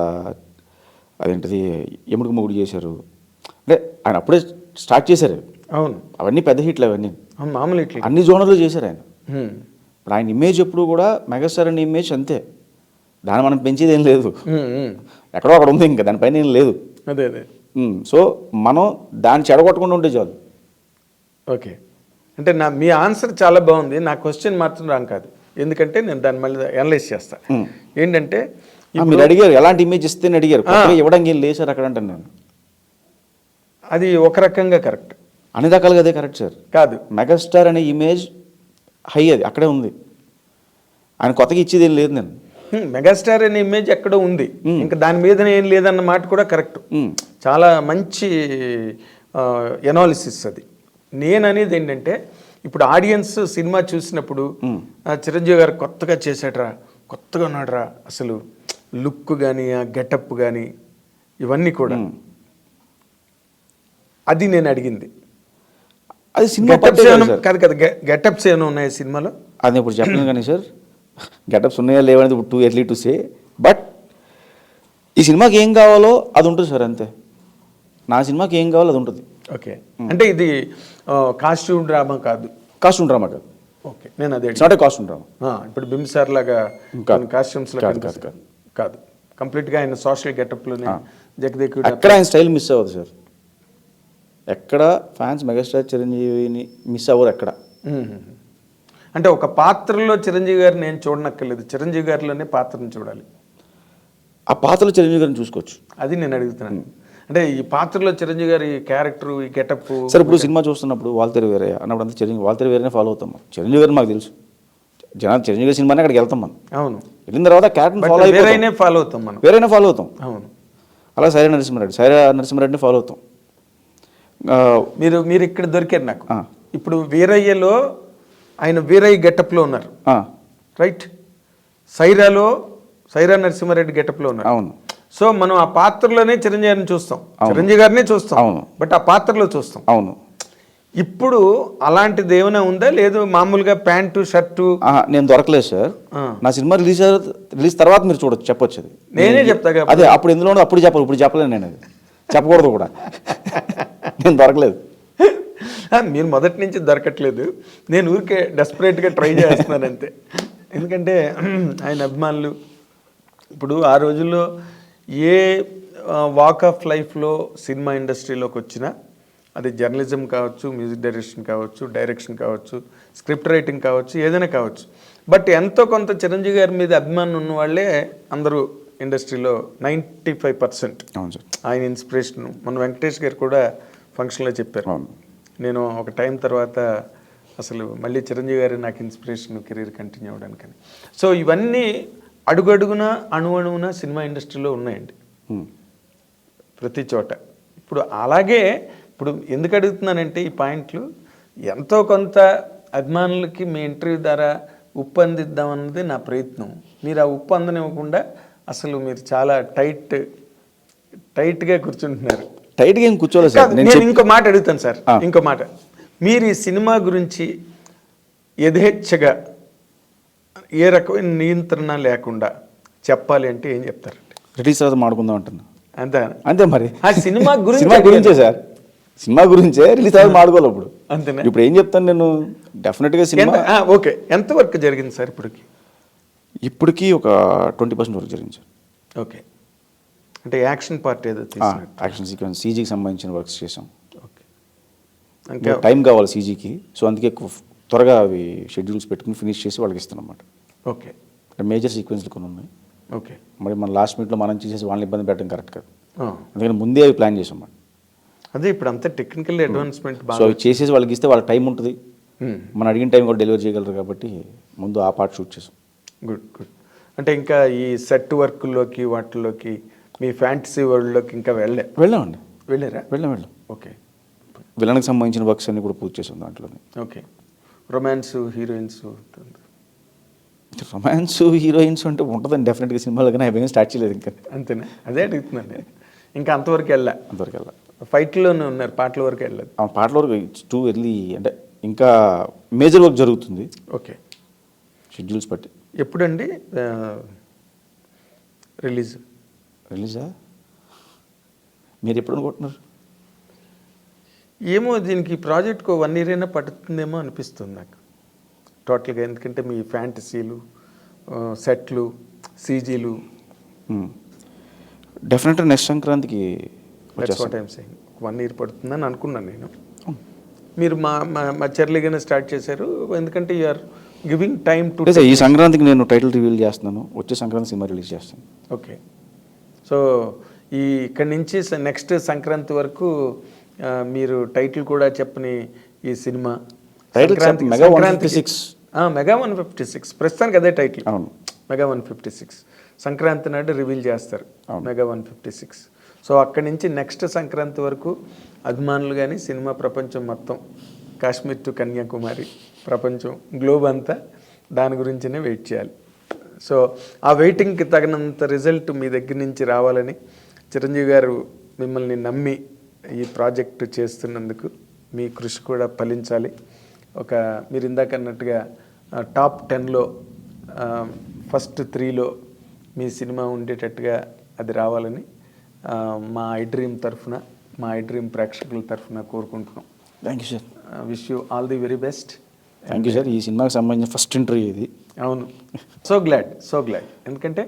B: అదేంటిది ఎముడికి మొగుడు చేశారు. అంటే ఆయన అప్పుడే స్టార్ట్ చేశారు.
A: అవును,
B: అవన్నీ పెద్ద హిట్లు, అవన్నీ
A: మామూలు హిట్లు,
B: అన్ని జోనర్లు చేశారు ఆయన. ఇప్పుడు ఆయన ఇమేజ్ ఎప్పుడు కూడా మెగాస్టార్ అనే ఇమేజ్ అంతే, దాన్ని మనం పెంచేది ఏం లేదు, ఎక్కడో అక్కడ ఉంది, ఇంకా దానిపైన ఏం లేదు.
A: అదే అదే.
B: సో మనం దాన్ని చెడగొట్టకుండా ఉంటే చాలు.
A: ఓకే, అంటే మీ ఆన్సర్ చాలా బాగుంది, నా క్వశ్చన్ మాత్రం రాంగ్ కాదు, ఎందుకంటే నేను దాన్ని మళ్ళీ అనలైజ్ చేస్తాను. ఏంటంటే
B: మీరు అడిగారు ఎలాంటి ఇమేజ్ ఇస్తేనే అడిగారు, ఇవ్వడానికి ఏం లేదు సార్ అక్కడ అంటాను నేను.
A: అది ఒక రకంగా కరెక్ట్,
B: అన్ని రకాలుగా అదే కరెక్ట్ సార్.
A: కాదు,
B: మెగాస్టార్ అనే ఇమేజ్ హై, అది అక్కడే ఉంది, ఆయన కొత్తగా ఇచ్చేది ఏం లేదు. నేను
A: మెగాస్టార్ అనే ఇమేజ్ ఎక్కడో ఉంది, ఇంకా దాని మీద ఏం లేదన్న మాట కూడా కరెక్ట్. చాలా మంచి ఎనాలిసిస్ అది. నేను అనేది ఏంటంటే, ఇప్పుడు ఆడియన్స్ సినిమా చూసినప్పుడు చిరంజీవి గారు కొత్తగా చేశాడరా, కొత్తగా ఉన్నాడరా, అసలు లుక్ కానీ, ఆ గెటప్ కానీ, ఇవన్నీ కూడా, అది నేను అడిగింది.
B: అది సినిమా
A: కాదు కదా, గెటప్స్ ఏమైనా ఉన్నాయి సినిమాలో?
B: అది ఇప్పుడు చెప్పలేను కానీ సార్, గెటప్స్ ఉన్నాయా లేవనేది ఇప్పుడు too early to say. But ఈ సినిమాకి ఏం కావాలో అది ఉంటుంది సార్, అంతే. నా సినిమాకి ఏం కావాలో అది ఉంటుంది.
A: ఓకే, అంటే ఇది కాస్ట్యూమ్ డ్రామా కాదు.
B: కాస్ట్యూమ్ డ్రామా కాదు.
A: ఓకే, నేను అదే
B: it's not a costume drama.
A: ఇప్పుడు బింబిసార్ లాగా కాస్ట్యూమ్స్
B: కాదు.
A: కాదు, కంప్లీట్గా ఆయన సోషల్ గెటప్లోనే జగదేకుడు.
B: అక్కడ ఆయన స్టైల్ మిస్ అవ్వదు సార్. ఎక్కడ ఫ్యాన్స్ మెగాస్టార్ చిరంజీవిని మిస్ అవ్వరు ఎక్కడ.
A: అంటే ఒక పాత్రలో చిరంజీవి గారిని నేను చూడనక్కర్లేదు, చిరంజీవి గారిలోనే పాత్రను చూడాలి.
B: ఆ పాత్రలో చిరంజీవి గారిని చూసుకోవచ్చు.
A: అది నేను అడుగుతున్నాను. అంటే ఈ పాత్రలో చిరంజీవి గారి క్యారెక్టర్, ఈ గెటప్.
B: సార్ ఇప్పుడు సినిమా చూస్తున్నప్పుడు వాల్తేరు వేరే అన్నప్పుడు అంతా చిరంజీవి వాల్తేరు వేరేనే ఫాలో అవుతాం. చిరంజీవి గారిని మాకు తెలుసు, జనాలు చిరంజీవి గారి సినిమానే అక్కడికి వెళ్తాం మనం.
A: అవును,
B: వెళ్ళిన తర్వాత క్యారెక్టర్ ఫాలో
A: వేరైనా ఫాలో అవుతాం మనం,
B: వేరైనా ఫాలో అవుతాం.
A: అవును.
B: అలా సైరా నరసింహారెడ్డిని ఫాలో అవుతాం.
A: మీరు ఇక్కడ దొరికారు నాకు. ఇప్పుడు వీరయ్యలో ఆయన వీరయ్య గెటప్లో ఉన్నారు, రైట్. సైరా నరసింహారెడ్డి గెటప్లో ఉన్నారు.
B: అవును.
A: సో మనం ఆ పాత్రలోనే చిరంజీవి గారిని చూస్తాం, చిరంజీవి గారినే చూస్తాం. అవును, బట్ ఆ పాత్రలో చూస్తాం.
B: అవును.
A: ఇప్పుడు అలాంటిది ఏమైనా ఉందా, లేదు మామూలుగా ప్యాంటు షర్టు?
B: నేను దొరకలేదు సార్. నా సినిమా రిలీజ్ తర్వాత మీరు చూడొచ్చు, చెప్పొచ్చు. అది
A: నేనే చెప్తా.
B: అదే అప్పుడు ఎందులో అప్పుడు చెప్పాలి, ఇప్పుడు చెప్పలేను నేను. అది చెప్పకూడదు కూడా. నేను దొరకలేదు.
A: మీరు మొదటి నుంచి దొరకట్లేదు, నేను ఊరికే డెస్పరేట్గా ట్రై చేస్తున్నాను అంతే. ఎందుకంటే ఆయన అభిమానులు ఇప్పుడు ఆ రోజుల్లో ఏ వాక్ ఆఫ్ లైఫ్లో సినిమా ఇండస్ట్రీలోకి వచ్చినా, అది జర్నలిజం కావచ్చు, మ్యూజిక్ డైరెక్షన్ కావచ్చు, స్క్రిప్ట్ రైటింగ్ కావచ్చు, ఏదైనా కావచ్చు. బట్ ఎంతో కొంత చిరంజీవి గారి మీద అభిమానం ఉన్న వాళ్ళే అందరూ ఇండస్ట్రీలో 95%.
B: అవును సార్.
A: ఆయన ఇన్స్పిరేషన్ మన వెంకటేష్ గారు కూడా ఫంక్షన్లో చెప్పారు. నేను ఒక టైం తర్వాత అసలు మళ్ళీ చిరంజీవి గారు నాకు ఇన్స్పిరేషన్ కెరీర్ కంటిన్యూ అవ్వడానికని. సో ఇవన్నీ అడుగడుగున అణువణువున సినిమా ఇండస్ట్రీలో ఉన్నాయండి, ప్రతి చోట. ఇప్పుడు అలాగే ఇప్పుడు ఎందుకు అడుగుతున్నానంటే ఈ పాయింట్లు ఎంతో కొంత అభిమానులకి మీ ఇంటర్వ్యూ ద్వారా ఉప్పు అందిద్దామన్నది నా ప్రయత్నం. మీరు ఆ ఉప్పు అందనివ్వకుండా అసలు మీరు చాలా టైట్గా కూర్చుంటున్నారు.
B: టైట్గా ఏం కూర్చోలేదు సార్.
A: నేను ఇంకో మాట అడుగుతాను సార్, ఇంకో మాట. మీరు ఈ సినిమా గురించి యథేచ్ఛగా ఏ రకమైన నియంత్రణ లేకుండా చెప్పాలి అంటే ఏం చెప్తారండి?
B: రిలీజ్ తర్వాత మాడుకుందాం అంటున్నా. అంతే మరి.
A: ఆ సినిమా
B: గురించే సార్, సినిమా గురించే రిలీజ్ తర్వాత మాడుకోవాలి. ఇప్పుడు
A: అంతేనా?
B: ఇప్పుడు ఏం చెప్తాను నేను, డెఫినెట్గా సినిమా.
A: ఓకే, ఎంత వర్క్ జరిగింది సార్
B: ఇప్పటికి ఒక 20% వరకు జరిగింది సార్.
A: ఓకే, అంటే యాక్షన్ పార్ట్ ఏదో
B: యాక్షన్ సీక్వెన్స్, సీజీకి సంబంధించిన వర్క్స్ చేసాం.
A: ఓకే, ఇంకా
B: టైం కావాలి సీజీకి, సో అందుకే త్వరగా అవి షెడ్యూల్స్ పెట్టుకుని ఫినిష్ చేసి వాళ్ళకి ఇస్తాం అన్నమాట.
A: ఓకే,
B: మేజర్ సీక్వెన్స్లు కొన్ని ఉన్నాయి.
A: ఓకే,
B: మరి మన లాస్ట్ మినిట్లో మనం చేసేసి వాళ్ళని ఇబ్బంది పెట్టడం కరెక్ట్ కాదు, అందుకని ముందే అవి ప్లాన్ చేసాం మనం.
A: అదే ఇప్పుడు అంతా టెక్నికల్ అడ్వాన్స్మెంట్.
B: సో అవి చేసేసి వాళ్ళకి ఇస్తే వాళ్ళకి టైం ఉంటుంది, మనం అడిగిన టైం కూడా డెలివరీ చేయగలరు కాబట్టి ముందు ఆ పార్ట్ షూట్ చేసాం.
A: గుడ్. అంటే ఇంకా ఈ సెట్ వర్క్లోకి వాటిలోకి మీ ఫ్యాంటసీ వరల్డ్లోకి ఇంకా
B: వెళ్ళామండి. వెళ్ళాం.
A: ఓకే,
B: విలన్కి సంబంధించిన వర్క్స్ అన్ని కూడా పూర్తి చేసాం దాంట్లోనే.
A: ఓకే, రొమాన్స్ హీరోయిన్స్
B: అంటే ఉంటుందండి డెఫినెట్గా సినిమాలో, కానీ అవి స్టార్ట్ చేయలేదు ఇంకా.
A: అంతేనా? అదే అడుగుతున్నాను నేను. ఇంకా అంతవరకు వెళ్ళా. ఫైట్లోనే ఉన్నారు, పాటల వరకు వెళ్ళదు.
B: పాటల వరకు టూ ఎర్లీ, అంటే ఇంకా మేజర్ వర్క్ జరుగుతుంది.
A: ఓకే,
B: షెడ్యూల్స్ బట్టి.
A: ఎప్పుడండి
B: రిలీజా మీరు ఎప్పుడు అనుకుంటున్నారు?
A: ఏమో, దీనికి ప్రాజెక్ట్కి 1 year అయినా పడుతుందేమో అనిపిస్తుంది నాకు టోటల్గా. ఎందుకంటే మీ ఫ్యాంటసీలు, సెట్లు, సీజీలు.
B: డెఫినెట్గా నెక్స్ట్ సంక్రాంతికి
A: 1 year పడుతుందని అనుకున్నాను నేను. మీరు మా చెర్లీగానే స్టార్ట్ చేశారు, ఎందుకంటే యూఆర్ గివింగ్ టైమ్ టు.
B: ఈ సంక్రాంతికి నేను టైటిల్ రివీల్ చేస్తున్నాను, వచ్చే సంక్రాంతి సినిమా రిలీజ్ చేస్తాను.
A: ఓకే, సో ఇక్కడి నుంచి నెక్స్ట్ సంక్రాంతి వరకు మీరు టైటిల్ కూడా చెప్పని ఈ సినిమా
B: మెగా
A: 156 ప్రస్తుతానికి అదే టైటిల్.
B: అవును,
A: మెగా 156 సంక్రాంతి నాడు రివీల్ చేస్తారు మెగా 156. సో అక్కడి నుంచి నెక్స్ట్ సంక్రాంతి వరకు అభిమానులు కానీ సినిమా ప్రపంచం మొత్తం, కాశ్మీర్ టు కన్యాకుమారి ప్రపంచం, గ్లోబ్ అంతా దాని గురించినే వెయిట్ చేయాలి. సో ఆ వెయిటింగ్కి తగినంత రిజల్ట్ మీ దగ్గర నుంచి రావాలని, చిరంజీవి గారు మిమ్మల్ని నమ్మి ఈ ప్రాజెక్టు చేస్తున్నందుకు మీ కృషి కూడా ఫలించాలి. మీరు ఇందాక అన్నట్టుగా టాప్ 10లో ఫస్ట్ 3లో మీ సినిమా ఉండేటట్టుగా అది రావాలని మా ఐ డ్రీమ్ తరఫున, మా ఐ డ్రీమ్ ప్రేక్షకుల తరఫున కోరుకుంటున్నాం.
B: Thank you sir.
A: Wish you all the very best.
B: Thank you sir. ఈ సినిమాకి సంబంధించిన ఫస్ట్ ఇంటర్వ్యూ ఇది.
A: అవును, సో గ్లాడ్. ఎందుకంటే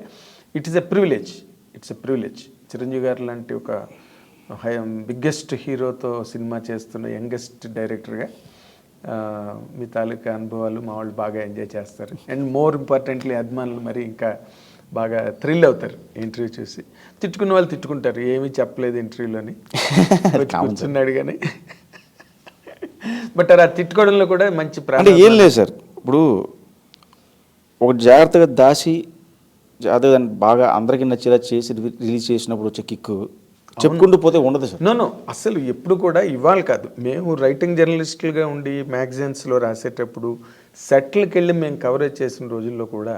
A: it is a privilege. Chiranjeevi గారు లాంటి ఒక బిగ్గెస్ట్ హీరోతో సినిమా చేస్తున్న యంగెస్ట్ డైరెక్టర్గా మీ తాలూకా అనుభవాలు మా వాళ్ళు బాగా ఎంజాయ్ చేస్తారు. అండ్ మోర్ ఇంపార్టెంట్లీ అభిమానులు మరి ఇంకా బాగా థ్రిల్ అవుతారు ఇంటర్వ్యూ చూసి. తిట్టుకున్న వాళ్ళు తిట్టుకుంటారు, ఏమీ చెప్పలేదు ఇంటర్వ్యూలోని కూర్చున్నాడు కానీ. బట్ అలా తిట్టుకోవడంలో కూడా మంచి
B: అంటే ఏం లేదు సార్, ఇప్పుడు ఒక జాగ్రత్తగా దాచి జాగ్రత్తగా బాగా అందరికీ నచ్చేలా చేసి రిలీజ్ చేసినప్పుడు వచ్చే కిక్కు చెప్పుకుంటూ పోతే ఉండదు సార్.
A: నో అసలు ఎప్పుడు కూడా ఇవాళ కాదు, మేము రైటింగ్ జర్నలిస్టులుగా ఉండి మ్యాగజైన్స్లో రాసేటప్పుడు సెట్లకి వెళ్ళి మేము కవరేజ్ చేసిన రోజుల్లో కూడా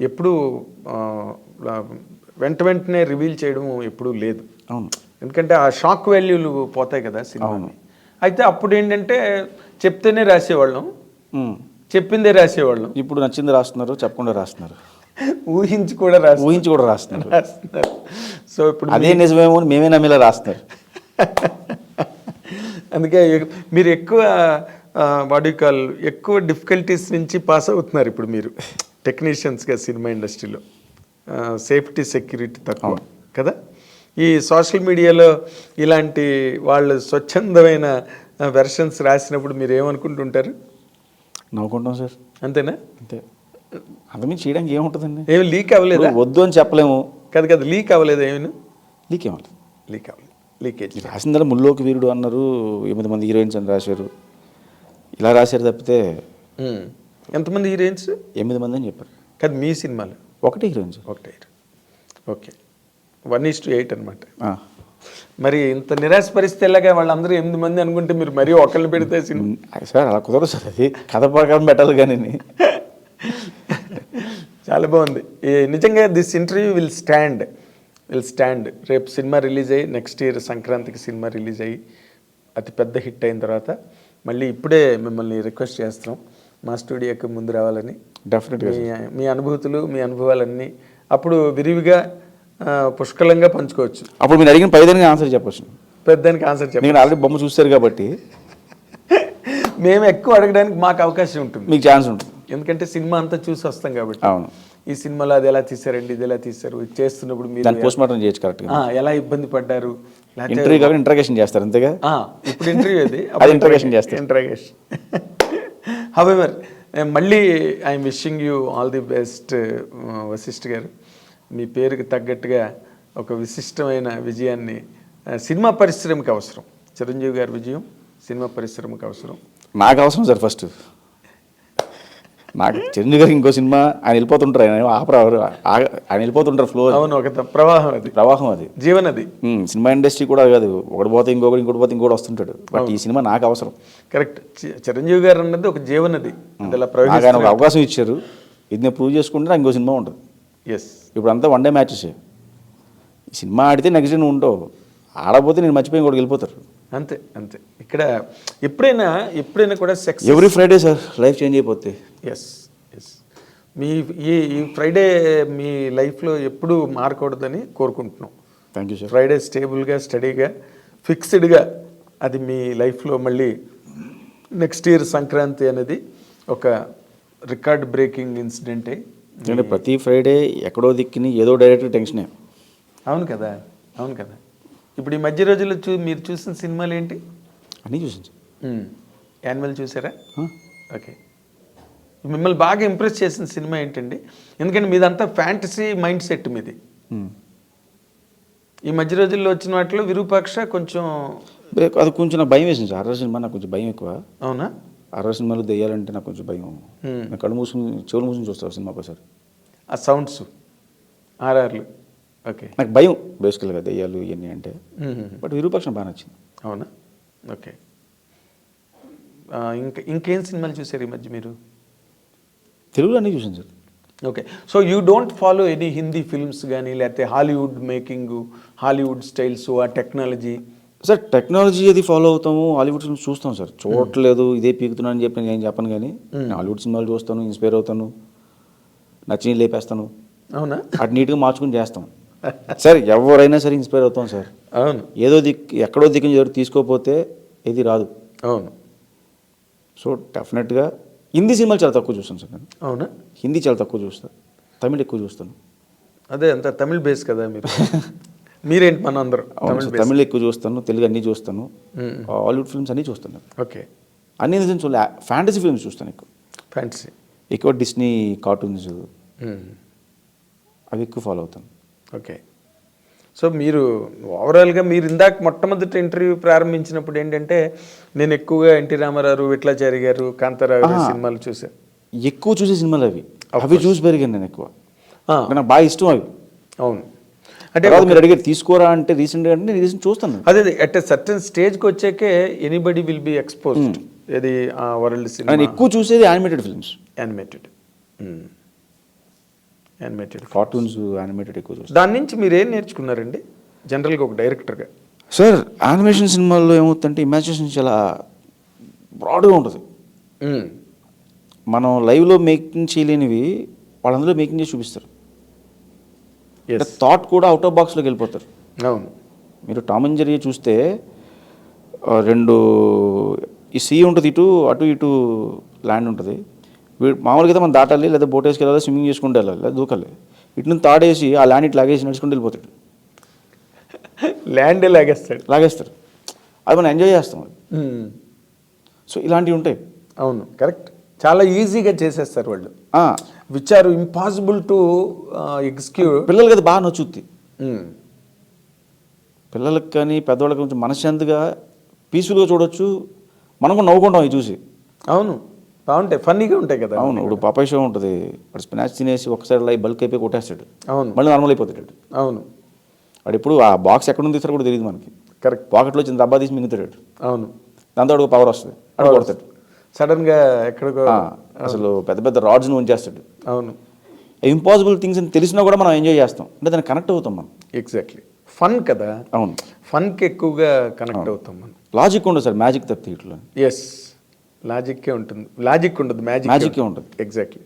A: ఎప్పుడు వెంటనే రివీల్ చేయడం ఎప్పుడూ లేదు.
B: అవును,
A: ఎందుకంటే ఆ షాక్ వాల్యూలు పోతాయి కదా సినిమా. అయితే అప్పుడు ఏంటంటే చెప్తేనే రాసేవాళ్ళం, చెప్పిందే రాసేవాళ్ళం.
B: ఇప్పుడు నచ్చింది రాస్తున్నారు, చెప్పకుండా రాస్తున్నారు,
A: ఊహించి కూడా రాస్తున్నారు. సో ఇప్పుడు
B: అదే నిజమేమో మేమే నమ్మేలా రాస్తున్నారు.
A: అందుకే మీరు ఎక్కువ ఎక్కువ డిఫికల్టీస్ నుంచి పాస్ అవుతున్నారు ఇప్పుడు మీరు టెక్నీషియన్స్గా సినిమా ఇండస్ట్రీలో. సేఫ్టీ సెక్యూరిటీ తక్కువ కదా. ఈ సోషల్ మీడియాలో ఇలాంటి వాళ్ళు స్వచ్ఛందమైన వెర్షన్స్ రాసినప్పుడు మీరు ఏమనుకుంటుంటారు?
B: నవ్వుకుంటాం సార్.
A: అంతేనా?
B: అంతే, అంతమించి చేయడానికి ఏముంటుందండి.
A: ఏమి లీక్ అవ్వలేదు?
B: వద్దు అని చెప్పలేము
A: కదా, లీక్ అవ్వలేదు? ఏమైనా
B: లీక్ ఏమవ్వలేదు.
A: లీకేజ్
B: రాసిందల్లా ముల్లోకి వీరుడు అన్నారు, 8 మంది హీరోయిన్స్ అని రాశారు, ఇలా రాశారు తప్పితే.
A: ఎంతమంది హీరోయిన్స్?
B: 8 మంది అని చెప్పారు.
A: కదా మీ సినిమాలో
B: ఒకటే హీరోయిన్స్.
A: ఓకే, 1:8 అనమాట. మరి ఇంత నిరాశ పరిస్థితి ఎలాగా? వాళ్ళందరూ 8 మంది అనుకుంటే మీరు మరీ ఒకళ్ళని పెడితే
B: సార్ అలా కుదరదు సార్, అది కథ ప్రకారం పెట్టాలి కానీ.
A: చాలా బాగుంది నిజంగా. This interview will stand. రేపు సినిమా రిలీజ్ అయ్యి నెక్స్ట్ ఇయర్ సంక్రాంతికి సినిమా రిలీజ్ అయ్యి అతి పెద్ద హిట్ అయిన తర్వాత మళ్ళీ ఇప్పుడే మిమ్మల్ని రిక్వెస్ట్ చేస్తున్నాం మా స్టూడియోకి ముందు రావాలని.
B: డెఫినెట్గా
A: మీ అనుభూతులు, మీ అనుభవాలన్నీ అప్పుడు విరివిగా పుష్కలంగా పంచుకోవచ్చు.
B: అప్పుడు మీరు అడిగిన పెద్దదానికి ఆన్సర్ చెప్పచ్చు.
A: పెద్దానికి ఆన్సర్ చెప్పండి.
B: నేను ఆల్రెడీ బొమ్మ చూస్తారు కాబట్టి
A: మేము ఎక్కువ అడగడానికి మాకు అవకాశం ఉంటుంది,
B: మీకు ఛాన్స్ ఉంటుంది.
A: ఎందుకంటే సినిమా అంతా చూసి వస్తాం కాబట్టి.
B: అవును,
A: ఈ సినిమాలో అది ఎలా తీసారండి, ఇది ఎలా తీసారు, ఇది చేస్తున్నప్పుడు మీరు
B: పోస్ట్ మార్టం చేయొచ్చు కరెక్ట్గా,
A: ఎలా ఇబ్బంది పడ్డారు.
B: ఇంటర్వ్యూ కాబట్టి ఇంట్రాగేషన్ చేస్తారు అంతేగా.
A: ఇప్పుడు ఇంటర్వ్యూ
B: అది ఇంట్రాగేషన్ చేస్తారు.
A: హవెవర్ మళ్ళీ I'm wishing you all the best Vasishta గారు. మీ పేరుకి తగ్గట్టుగా ఒక విశిష్టమైన విజయాన్ని సినిమా పరిశ్రమకి అవసరం. చిరంజీవి గారి విజయం సినిమా పరిశ్రమకి అవసరం.
B: నాకు అవసరం సార్. ఫస్ట్ నాకు చిరంజీవి గారికి ఇంకో సినిమా ఆయన వెళ్ళిపోతుంటారు, ఆయన వెళ్ళిపోతుంటారు ఫ్లో.
A: అవును, ఒక ప్రవాహం అది జీవనది.
B: సినిమా ఇండస్ట్రీ కూడా కాదు, ఒకటి పోతే ఇంకోటి పోతే ఇంకోటి వస్తుంటాడు. బట్ ఈ సినిమా నాకు అవసరం.
A: కరెక్ట్. చిరంజీవి గారు అన్నది ఒక జీవనది.
B: ఆయన ఒక అవకాశం ఇచ్చారు, ఇది నేను ప్రూవ్ చేసుకుంటే నాకు ఇంకో సినిమా ఉంటుంది.
A: ఎస్,
B: ఇప్పుడు అంతా వన్ డే మ్యాచెస్. ఈ సినిమా ఆడితే నెక్స్ట్ డే నువ్వు ఉంటావు, ఆడపోతే నేను మర్చిపోయి ఇంకోటి వెళ్ళిపోతారు.
A: అంతే. ఇక్కడ ఎప్పుడైనా కూడా sex
B: every Friday sir life change అయిపోతే.
A: ఎస్. మీ ఈ ఫ్రైడే మీ లైఫ్లో ఎప్పుడూ మారకూడదని కోరుకుంటున్నాం.
B: Thank you sir.
A: ఫ్రైడే స్టేబుల్గా, స్టడీగా, ఫిక్స్డ్గా అది మీ లైఫ్లో మళ్ళీ నెక్స్ట్ ఇయర్ సంక్రాంతి అనేది ఒక రికార్డ్ బ్రేకింగ్ ఇన్సిడెంటే.
B: అంటే ప్రతి ఫ్రైడే ఎక్కడో దిక్కుని ఏదో డైరెక్టర్ టెన్షనే.
A: అవును కదా. ఇప్పుడు ఈ మధ్య రోజుల్లో మీరు చూసిన సినిమాలు ఏంటి?
B: అన్నీ చూసాను సార్.
A: యానిమల్ చూసారా? ఓకే. మిమ్మల్ని బాగా ఇంప్రెస్ చేసిన సినిమా ఏంటండి? ఎందుకంటే మీదంతా ఫ్యాంటసీ మైండ్ సెట్ మీది. ఈ మధ్య రోజుల్లో వచ్చిన వాటిలో విరూపాక్ష కొంచెం
B: అది కొంచెం నాకు భయం వేసింది సార్. హర్రర్ సినిమా నాకు కొంచెం భయం ఎక్కువ.
A: అవునా?
B: హర్రర్ సినిమాలు దెయ్యాలంటే నాకు కొంచెం భయం. నేను కళ్ళు మూసుకుని చెవులు మూసుకుని చూస్తాను సినిమా ఒకసారి.
A: ఆ సౌండ్స్, ఆర్ఆర్లు. ఓకే,
B: నాకు భయం బేసికల్గా దెయ్యాలు ఇవన్నీ అంటే. బట్ విరూపాక్ష బాగా నచ్చింది.
A: అవునా? ఓకే. ఇంకేం సినిమాలు చూసారు ఈ మధ్య మీరు?
B: తెలుగులో అన్నీ చూసాను sir.
A: Okay. So you don't follow any Hindi films కానీ, లేకపోతే హాలీవుడ్ మేకింగ్, హాలీవుడ్ స్టైల్స్, ఆ టెక్నాలజీ?
B: సార్ టెక్నాలజీ అది ఫాలో అవుతాము, హాలీవుడ్ సినిమాస్ చూస్తాం సార్. చూడట్లేదు ఇదే పీకుతున్నాను అని చెప్పి నేను చెప్పను, కానీ హాలీవుడ్ సినిమాలు చూస్తాను, ఇన్స్పైర్ అవుతాను, నచ్చి లేపేస్తాను.
A: అవునా?
B: అటు నీట్గా మార్చుకుని చేస్తాం. సార్ ఎవరైనా సరే ఇన్స్పైర్ అవుతాం సార్.
A: అవును
B: ఏదో ఎక్కడో దిక్కు ఎవరు తీసుకోకపోతే ఏది రాదు.
A: అవును.
B: సో డెఫినెట్గా హిందీ సినిమాలు చాలా తక్కువ చూస్తాను సార్ నేను.
A: అవునా?
B: హిందీ చాలా తక్కువ చూస్తాను, తమిళ్ ఎక్కువ చూస్తాను.
A: అదే అంత తమిళ్ బేస్ కదా మీరు. మీరేంటి మన అందరూ
B: తమిళ్ ఎక్కువ చూస్తాను, తెలుగు అన్నీ చూస్తాను, హాలీవుడ్ ఫిల్మ్స్ అన్నీ చూస్తాను.
A: ఓకే.
B: అన్ని నిజం ఫ్యాంటసీ ఫిల్మ్స్ చూస్తాను ఎక్కువ.
A: ఫ్యాంటసీ
B: ఎక్కువ డిస్నీ కార్టూన్స్ అవి ఎక్కువ ఫాలో అవుతాను.
A: ఓకే. సో మీరు ఓవరాల్గా మీరు ఇందాక మొట్టమొదటి ఇంటర్వ్యూ ప్రారంభించినప్పుడు ఏంటంటే నేను ఎక్కువగా ఎన్టీ రామారావు, విట్లాచారి గారు, కాంతారావు గారి సినిమాలు చూశాను.
B: ఎక్కువ చూసే సినిమాలు అవి చూసి పెరిగాను నేను ఎక్కువ. నాకు బాగా ఇష్టం అవి.
A: అవును. అంటే
B: మీరు అడిగారు తీసుకోరా అంటే రీసెంట్గా అంటే నేను రీసెంట్ చూస్తాను.
A: అదే అట్ ఎ సర్టన్ స్టేజ్కి వచ్చాకే ఎనీబడి విల్ బి ఎక్స్పోజ్డ్. ఇది వరల్డ్ సినిమా.
B: నేను ఎక్కువ చూసేది animated films.
A: Animated
B: cartoons animated ఎక్కువ చూస్తాను.
A: దాని నుంచి మీరు ఏం నేర్చుకున్నారండి జనరల్గా ఒక డైరెక్టర్గా?
B: సార్ యానిమేషన్ సినిమాల్లో ఏమవుతుందంటే ఇమాజినేషన్ చాలా బ్రాడ్గా ఉంటుంది. మనం లైవ్లో మేకింగ్ చేయలేనివి వాళ్ళు అందులో మేకింగ్ చేసి చూపిస్తారు. థాట్ కూడా అవుట్ ఆఫ్ బాక్స్లోకి వెళ్ళిపోతారు.
A: అవును.
B: మీరు టామ్ అండ్ జెర్రీ చూస్తే రెండు ఈ సీ ఉంటుంది, అటు ఇటు ల్యాండ్ ఉంటుంది. మామూలుగా అయితే మనం దాటాలి, లేదా బోట్ వేసుకు వెళ్ళాలి, స్విమ్మింగ్ చేసుకుంటూ వెళ్ళాలి, లేదా దూకాలి. ఇటు నుంచి తాడేసి ఆ ల్యాండ్ ఇటు లాగేసి నడుచుకుంటూ వెళ్ళిపోతాడు.
A: ల్యాండ్ లాగేస్తారు.
B: అది మనం ఎంజాయ్ చేస్తాం. సో ఇలాంటివి ఉంటాయి.
A: అవును, కరెక్ట్. చాలా ఈజీగా చేసేస్తారు వాళ్ళు, which are impossible to execute.
B: పిల్లలకి అది బాగా నచ్చుద్ది. పిల్లలకి కానీ పెద్దవాళ్ళకి కొంచెం మనశ్శాంతిగా పీస్ఫుల్గా చూడొచ్చు. మనం కూడా నవ్వుకుంటాం అవి చూసి.
A: అవును, బాగుంటాయి, ఫన్నీగా ఉంటాయి కదా.
B: అవును. ఇప్పుడు పాపాయ్ షో ఉంటుంది, వాడు స్పినాచ్ తినేసి ఒకసారి అలా బల్క్ అయిపోయి కొట్టేస్తాడు.
A: అవును,
B: మళ్ళీ నార్మల్ అయిపోతాడు.
A: అవును.
B: వాడు ఇప్పుడు ఆ బాక్స్ ఎక్కడ ఉంది కూడా తెలియదు మనకి.
A: కరెక్ట్.
B: పాకెట్లో వచ్చిన డబ్బా తీసి మింగుతాడు.
A: అవును.
B: దాంతో అడుగు పవర్ వస్తుంది, అడు కొడతాడు
A: సడన్గా ఎక్కడికో.
B: అసలు పెద్ద పెద్ద రాడ్స్ని ఉంచేస్తాడు.
A: అవును.
B: ఇంపాసిబుల్ థింగ్స్ అని తెలిసినా కూడా మనం ఎంజాయ్ చేస్తాం, అంటే దానికి కనెక్ట్ అవుతాం మనం.
A: ఎగ్జాక్ట్లీ, ఫన్ కదా.
B: అవును,
A: ఫన్కి ఎక్కువగా కనెక్ట్ అవుతాం మనం.
B: లాజిక్ ఉండదు సార్, మ్యాజిక్ తప్పితే ఇట్లా.
A: ఎస్, లాజిక్కే ఉంటుంది, లాజిక్ ఉండదు,
B: మ్యాజిక్కే ఉంటుంది.
A: ఎగ్జాక్ట్లీ.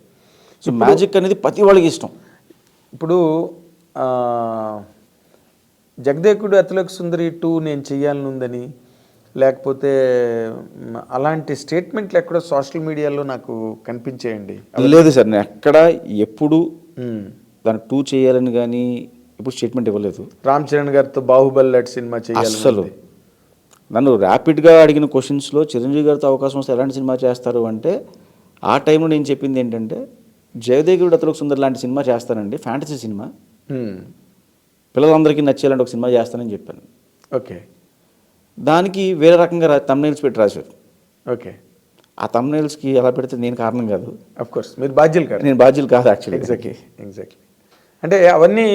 B: సో మ్యాజిక్ అనేది ప్రతి వాళ్ళకి ఇష్టం.
A: ఇప్పుడు జగదేకుడు అతిలోక సుందరి 2 నేను చెయ్యాలనుందని, లేకపోతే అలాంటి స్టేట్మెంట్లు ఎక్కడో సోషల్ మీడియాలో నాకు కనిపించేయండి.
B: లేదు సార్, నేను ఎక్కడ ఎప్పుడు దాన్ని 2 చేయాలని కానీ ఎప్పుడు స్టేట్మెంట్ ఇవ్వలేదు.
A: రామ్ చరణ్ గారితో బాహుబలి లాంటి సినిమా చేయాలి.
B: అసలు నన్ను ర్యాపిడ్గా అడిగిన క్వశ్చన్స్లో చిరంజీవి గారితో అవకాశం వస్తే ఎలాంటి సినిమా చేస్తారు అంటే, ఆ టైంలో నేను చెప్పింది ఏంటంటే జగదేకుడు అతిలోక సుందరి లాంటి సినిమా చేస్తానండి, ఫ్యాంటసీ సినిమా, పిల్లలందరికీ నచ్చేలాంటి ఒక సినిమా చేస్తానని చెప్పాను.
A: ఓకే.
B: దానికి వేరే రకంగా తమ్నైల్స్ పెట్టి రాశారు.
A: ఓకే.
B: ఆ తమ్నైల్స్కి ఎలా పెడితే నేను కారణం కాదు.
A: అఫ్ కోర్స్ మీరు బాధ్యులు కాదు.
B: నేను బాధ్యులు కాదు యాక్చువల్లీ.
A: ఎగ్జాక్ట్లీ. అంటే అవన్నీ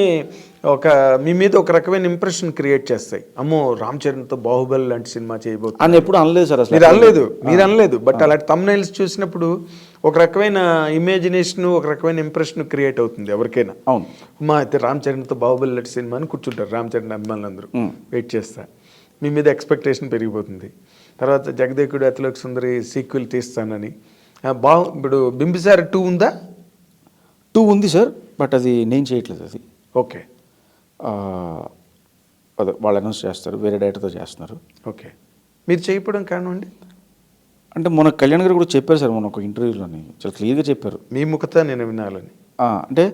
A: మీ మీద ఒక రకమైన ఇంప్రెషన్ క్రియేట్ చేస్తాయి. అమ్మో, రామ్ చరణ్తో బాహుబలి లాంటి సినిమా చేయబోతుంది
B: అని ఎప్పుడు అనలేదు సార్. అసలు
A: మీరు అనలేదు. బట్ అలాంటి తమ్నైల్స్ చూసినప్పుడు ఒక రకమైన ఇమాజినేషన్, ఒక రకమైన ఇంప్రెషన్ క్రియేట్ అవుతుంది ఎవరికైనా.
B: అవును,
A: మా అయితే రామ్ చరణ్తో బాహుబలి లాంటి సినిమా అని కూర్చుంటారు రామ్ చరణ్ అభిమానులు అందరూ వెయిట్ చేస్తా. మీ మీద ఎక్స్పెక్టేషన్ పెరిగిపోతుంది. తర్వాత జగదేకుడు అతిలోక సుందరి సీక్వెల్ తీస్తానని. ఇప్పుడు బింబిసార 2 ఉందా?
B: 2 ఉంది సార్, బట్ అది నేను చేయట్లేదు. అది
A: ఓకే.
B: అదే వాళ్ళు అనౌన్స్ చేస్తారు, వేరే డైరెక్టర్తో చేస్తున్నారు.
A: ఓకే. మీరు చేయకపోవడం కారణం అండి?
B: అంటే మన కళ్యాణ్ గారు కూడా చెప్పారు సార్, మన ఒక ఇంటర్వ్యూలోని చాలా క్లియర్గా చెప్పారు.
A: మీ ముఖత నేను వినాలని.
B: అంటే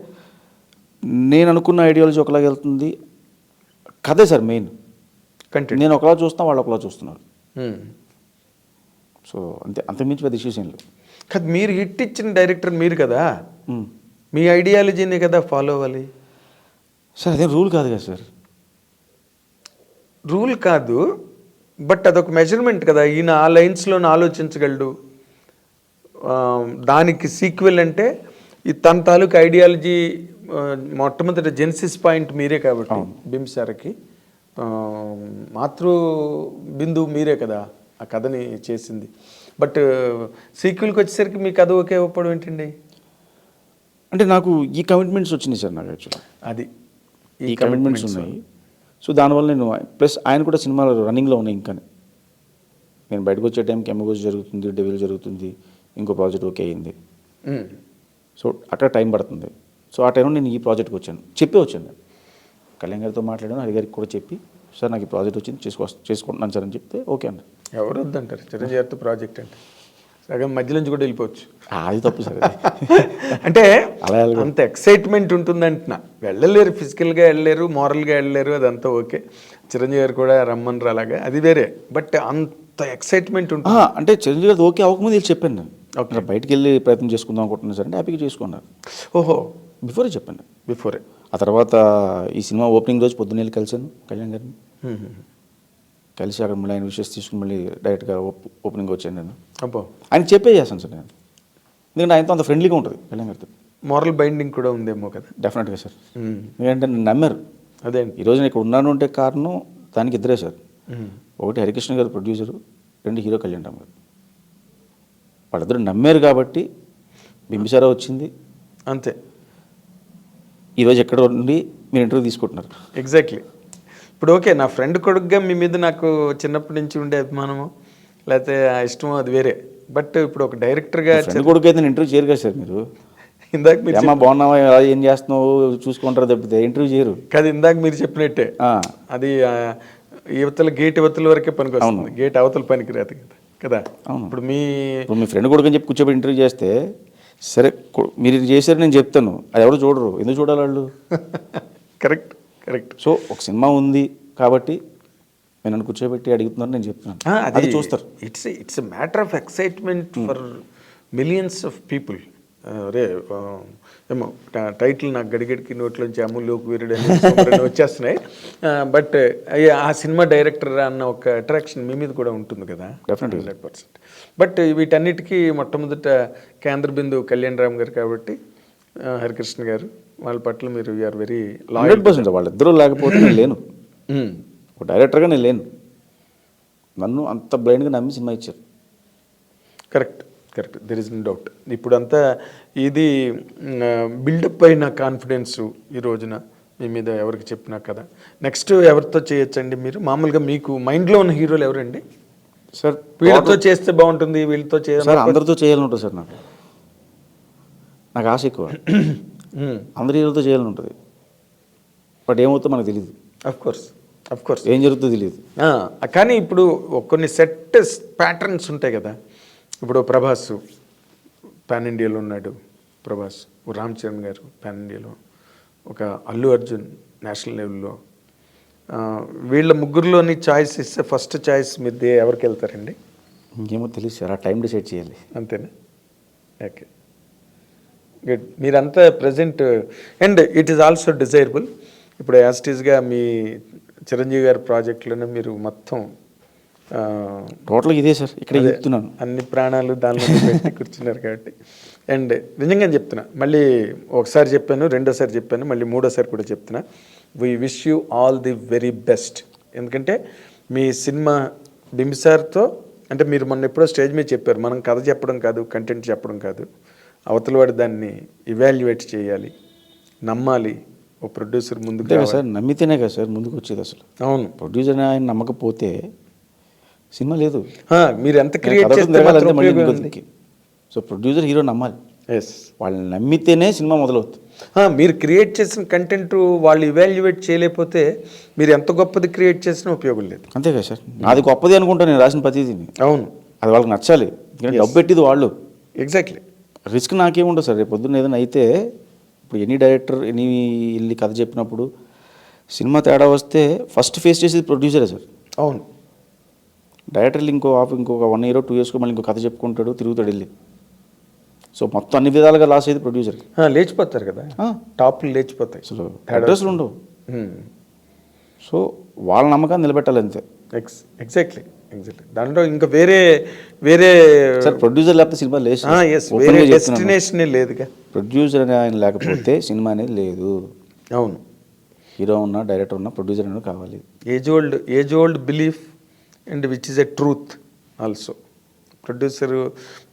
B: నేను అనుకున్న ఐడియాలజీ ఒకలాగా వెళ్తుంది, కథే సార్ మెయిన్ కంటెంట్. నేను ఒకలా చూస్తాను, వాళ్ళు ఒకలా చూస్తున్నారు. సో అంతకుమించి పెద్ద ఇష్యూస్ ఏం లేవు.
A: కదా మీరు హిట్ ఇచ్చిన డైరెక్టర్ మీరు కదా, మీ ఐడియాలజీని కదా ఫాలో అవ్వాలి
B: సార్. అదే రూల్ కాదు కదా సార్.
A: రూల్ కాదు, బట్ అదొక మెజర్మెంట్ కదా. ఈయన ఆ లైన్స్లోనే ఆలోచించగలడు, దానికి సీక్వెల్ అంటే ఈ తన తాలూకు ఐడియాలజీ మొట్టమొదటి జెన్సిస్ పాయింట్ మీరే కాబట్టి బింబిసారకి మాతృ బిందువు మీరే కదా ఆ కథని చేసింది. బట్ సీక్వెల్కి వచ్చేసరికి మీ కథ ఒకే ఒప్పడం ఏంటండి?
B: అంటే నాకు ఈ కమిట్మెంట్స్ వచ్చినాయి సార్. నాకు యాక్చువల్లీ అది ఈ కమిట్మెంట్స్ ఉన్నాయి. సో దానివల్ల నేను ప్లస్ ఆయన కూడా సినిమాలు రన్నింగ్లో ఉన్నాయి. ఇంకా నేను బయటకు వచ్చే టైంకి ఎమ్మగోజ్ జరుగుతుంది, డెవిల్ జరుగుతుంది, ఇంకో ప్రాజెక్ట్ ఓకే అయింది. సో అక్కడ టైం పడుతుంది. సో ఆ టైంలో నేను ఈ ప్రాజెక్ట్కి వచ్చాను, చెప్పే వచ్చాను నేను. కళ్యాణ్ గారితో మాట్లాడాను, హరిగారికి కూడా చెప్పి సార్ నాకు ఈ ప్రాజెక్ట్ వచ్చింది చేసుకుంటున్నాను సార్ అని చెప్తే ఓకే అన్న.
A: ఎవరు వద్దంటారు చిరంజీవి గారితో ప్రాజెక్ట్ అంటే, సగం మధ్య నుంచి కూడా వెళ్ళిపోవచ్చు.
B: అది తప్పు సార్.
A: అంటే
B: అలా
A: అంత ఎక్సైట్మెంట్ ఉంటుందంటున్నా. వెళ్ళలేరు, ఫిజికల్గా వెళ్ళలేరు, మోరల్గా వెళ్ళలేరు, అదంతా ఓకే. చిరంజీవి గారు కూడా రమ్మన్నారు అలాగా, అది వేరే. బట్ అంత ఎక్సైట్మెంట్ ఉంటుంది.
B: అంటే చిరంజీవి గారు ఓకే అవ్వకముందు వెళ్ళి చెప్పాను నేను, ఓకే బయటికి వెళ్ళి ప్రయత్నం చేసుకుందాం అనుకుంటున్నాను సార్ అంటే హ్యాపీగా చేసుకున్నారు.
A: ఓహో,
B: బిఫోరే చెప్పాను.
A: బిఫోరే.
B: ఆ తర్వాత ఈ సినిమా ఓపెనింగ్ రోజు పొద్దున్న వెళ్ళి కలిశాను కళ్యాణ్ గారిని. కలిసి అక్కడ మళ్ళీ ఆయన విషయస్ తీసుకుని మళ్ళీ డైరెక్ట్గా ఓపెనింగ్ వచ్చాను నేను.
A: అబ్బో,
B: ఆయన చెప్పే చేస్తాను సార్ నేను, ఎందుకంటే ఆయనతో అంత ఫ్రెండ్లీగా ఉంటుంది కళ్యాణ్ గారితో.
A: మోరల్ బైండింగ్ కూడా ఉందేమో కదా.
B: డెఫినెట్గా సార్. ఎందుకంటే నన్ను నమ్మారు.
A: అదే
B: ఈరోజు నేను ఇక్కడ ఉన్నాను అంటే కారణం దానికి ఇద్దరే సార్. ఒకటి హరికృష్ణ గారు ప్రొడ్యూసరు, రెండు హీరో కళ్యాణ్ రామ్ గారు. వాళ్ళిద్దరు నమ్మారు కాబట్టి బింబిసారా వచ్చింది.
A: అంతే.
B: ఈరోజు ఎక్కడ ఉండి మీరు ఇంటర్వ్యూ తీసుకుంటున్నారు.
A: ఎగ్జాక్ట్లీ. ఇప్పుడు ఓకే, నా ఫ్రెండ్ కొడుకుగా మీ మీద నాకు చిన్నప్పటి నుంచి ఉండే అభిమానము లేకపోతే ఆ ఇష్టమో అది వేరే. బట్ ఇప్పుడు ఒక డైరెక్టర్గా
B: ఫ్రెండ్ కొడుకు అయితే ఇంటర్వ్యూ చేయరు కదా సార్ మీరు.
A: ఇందాక మీరు
B: ఏమా బాగున్నావా, ఏం చేస్తున్నావు చూసుకుంటారు తప్పితే ఇంటర్వ్యూ చేయరు
A: కదా. ఇందాక మీరు చెప్పినట్టే అది యువతల గేట్ యువతల వరకే పనికి వస్తుంది, గేట్ అవతల పనికి రాదు కదా. ఇప్పుడు మీ
B: ఫ్రెండ్ కొడుకు అని చెప్పి కూర్చోబెట్టి ఇంటర్వ్యూ చేస్తే సరే మీరు ఇది చేశారు నేను చెప్తాను, అది ఎవరు చూడరు, ఎందుకు చూడాలి వాళ్ళు.
A: Correct correct.
B: సో ఒక సినిమా ఉంది కాబట్టి నేను నన్ను కూర్చోబెట్టి అడుగుతున్నాను, నేను చెప్తున్నాను, అది చూస్తారు.
A: It's matter of excitement for millions of people. రే ఏమో టైటిల్ నాకు గడిగడికి నోట్లోంచి అమూల్యోకి వీరుడు అని వచ్చేస్తున్నాయి. బట్ ఆ సినిమా డైరెక్టర్ అన్న ఒక అట్రాక్షన్ మీ మీద కూడా ఉంటుంది కదా.
B: డెఫినెట్గా
A: 100%. బట్ వీటన్నిటికీ మొట్టమొదట కేంద్ర బిందువు కళ్యాణ్ రామ్ గారు కాబట్టి హరికృష్ణ గారు, వాళ్ళ పట్ల మీరు యూఆర్ వెరీ
B: 100%. వాళ్ళిద్దరూ లేకపోతే నేను లేను, ఒక డైరెక్టర్గా నేను లేను. నన్ను అంత బ్లైండ్గా నమ్మి సినిమా ఇచ్చారు.
A: Correct correct, there is no doubt. ఇప్పుడంతా ఇది బిల్డప్ అయిన కాన్ఫిడెన్స్ ఈ రోజున మీ మీద ఎవరికి చెప్పినా కదా. నెక్స్ట్ ఎవరితో చేయొచ్చండి మీరు? మామూలుగా మీకు మైండ్లో ఉన్న హీరోలు ఎవరండి
B: సార్?
A: వీళ్ళతో చేస్తే బాగుంటుంది, వీళ్ళతో చేయాలి
B: సార్, అందరితో చేయాలని ఉంటుంది సార్. నాకు ఆశ ఎక్కువ, అందరి హీరోలతో చేయాలని ఉంటుంది. బట్ ఏమవుతుందో మనకు తెలియదు. అఫ్ కోర్స్ ఏం జరుగుతుందో తెలియదు.
A: కానీ ఇప్పుడు కొన్ని సెట్ ప్యాటర్న్స్ ఉంటాయి కదా. ఇప్పుడు ప్రభాస్ పాన్ ఇండియాలో ఉన్నాడు, ప్రభాస్. రామ్ చరణ్ గారు పాన్ ఇండియాలో, ఒక అల్లు అర్జున్ నేషనల్ లెవెల్లో. వీళ్ళ ముగ్గురులోని చాయిస్ ఇస్తే ఫస్ట్ చాయిస్ మీరు ఎవరికి వెళ్తారండి?
B: ఇంకేమో తెలియదు సార్, ఆ టైం డిసైడ్ చేయాలి.
A: అంతేనా? Okay, good. మీరంతా present and it is also desirable. ఇప్పుడు యాస్టీస్గా మీ చిరంజీవి గారి ప్రాజెక్టులోనే మీరు మొత్తం
B: టోటల్గా ఇదే సార్, ఇక్కడ చెప్తున్నాను,
A: అన్ని ప్రాణాలు దానిలో పెట్టి కూర్చున్నారు కాబట్టి. అండ్ నిజంగా చెప్తున్నా, మళ్ళీ ఒకసారి చెప్పాను, రెండోసారి చెప్పాను, మళ్ళీ మూడోసారి కూడా చెప్తున్నా, we wish you all the very best. ఎందుకంటే మీ సినిమా బింబిసార్తో అంటే మీరు మొన్న ఎప్పుడో స్టేజ్ మీద చెప్పారు, మనం కథ చెప్పడం కాదు, కంటెంట్ చెప్పడం కాదు, అవతల వాడు దాన్ని ఇవాల్యుయేట్ చేయాలి, నమ్మాలి. ఓ ప్రొడ్యూసర్ ముందుకు
B: సార్ నమ్మితేనే కదా సార్ ముందుకు వచ్చేది. అసలు అవును, ప్రొడ్యూసర్ ఆయన నమ్మకపోతే సినిమా లేదు.
A: మీరు ఎంత క్రియేట్ చేస్తే
B: సో ప్రొడ్యూసర్ హీరో నమ్మాలి.
A: ఎస్,
B: వాళ్ళని నమ్మితేనే సినిమా మొదలవుతుంది.
A: మీరు క్రియేట్ చేసిన కంటెంట్ వాళ్ళు ఇవాల్యుయేట్ చేయలేకపోతే మీరు ఎంత గొప్పది క్రియేట్ చేసినా ఉపయోగం లేదు.
B: అంతే కదా సార్, నాది గొప్పది అనుకుంటాను నేను రాసిన ప్రతిదీ.
A: అవును,
B: అది వాళ్ళకి నచ్చాలి, ఎందుకంటే డబ్బు పెట్టింది వాళ్ళు.
A: ఎగ్జాక్ట్లీ.
B: రిస్క్ నాకేముండదు సార్. రేపు పొద్దున్న ఏదైనా అయితే ఇప్పుడు ఎనీ డైరెక్టర్ ఎనీ వెళ్ళి కథ చెప్పినప్పుడు సినిమా తేడా వస్తే ఫస్ట్ ఫేస్ చేసేది ప్రొడ్యూసరే సార్.
A: అవును,
B: డైరెక్టర్లు ఇంకొక 1 year 2 years మళ్ళీ ఇంకో కథ చెప్పుకుంటాడు, తిరుగుతాడు వెళ్ళి. సో మొత్తం అన్ని విధాలుగా లాస్ అయ్యేది ప్రొడ్యూసర్కి.
A: లేచిపోతారు కదా, టాప్లు లేచిపోతాయి,
B: అసలు అడ్రస్లు ఉండవు. సో వాళ్ళ నమ్మకాన్ని నిలబెట్టాలి అంతే.
A: ఎగ్జాక్ట్లీ. దాంట్లో ఇంకా వేరే
B: సార్ ప్రొడ్యూసర్ లేకపోతే సినిమా లేదు,
A: డెస్టినేషన్ లేదుగా.
B: ప్రొడ్యూసర్ అనే ఆయన లేకపోతే సినిమా అనేది లేదు.
A: అవును,
B: హీరో ఉన్నా డైరెక్టర్ ఉన్నా ప్రొడ్యూసర్ అనేది కావాలి.
A: Age old belief and which is a truth also.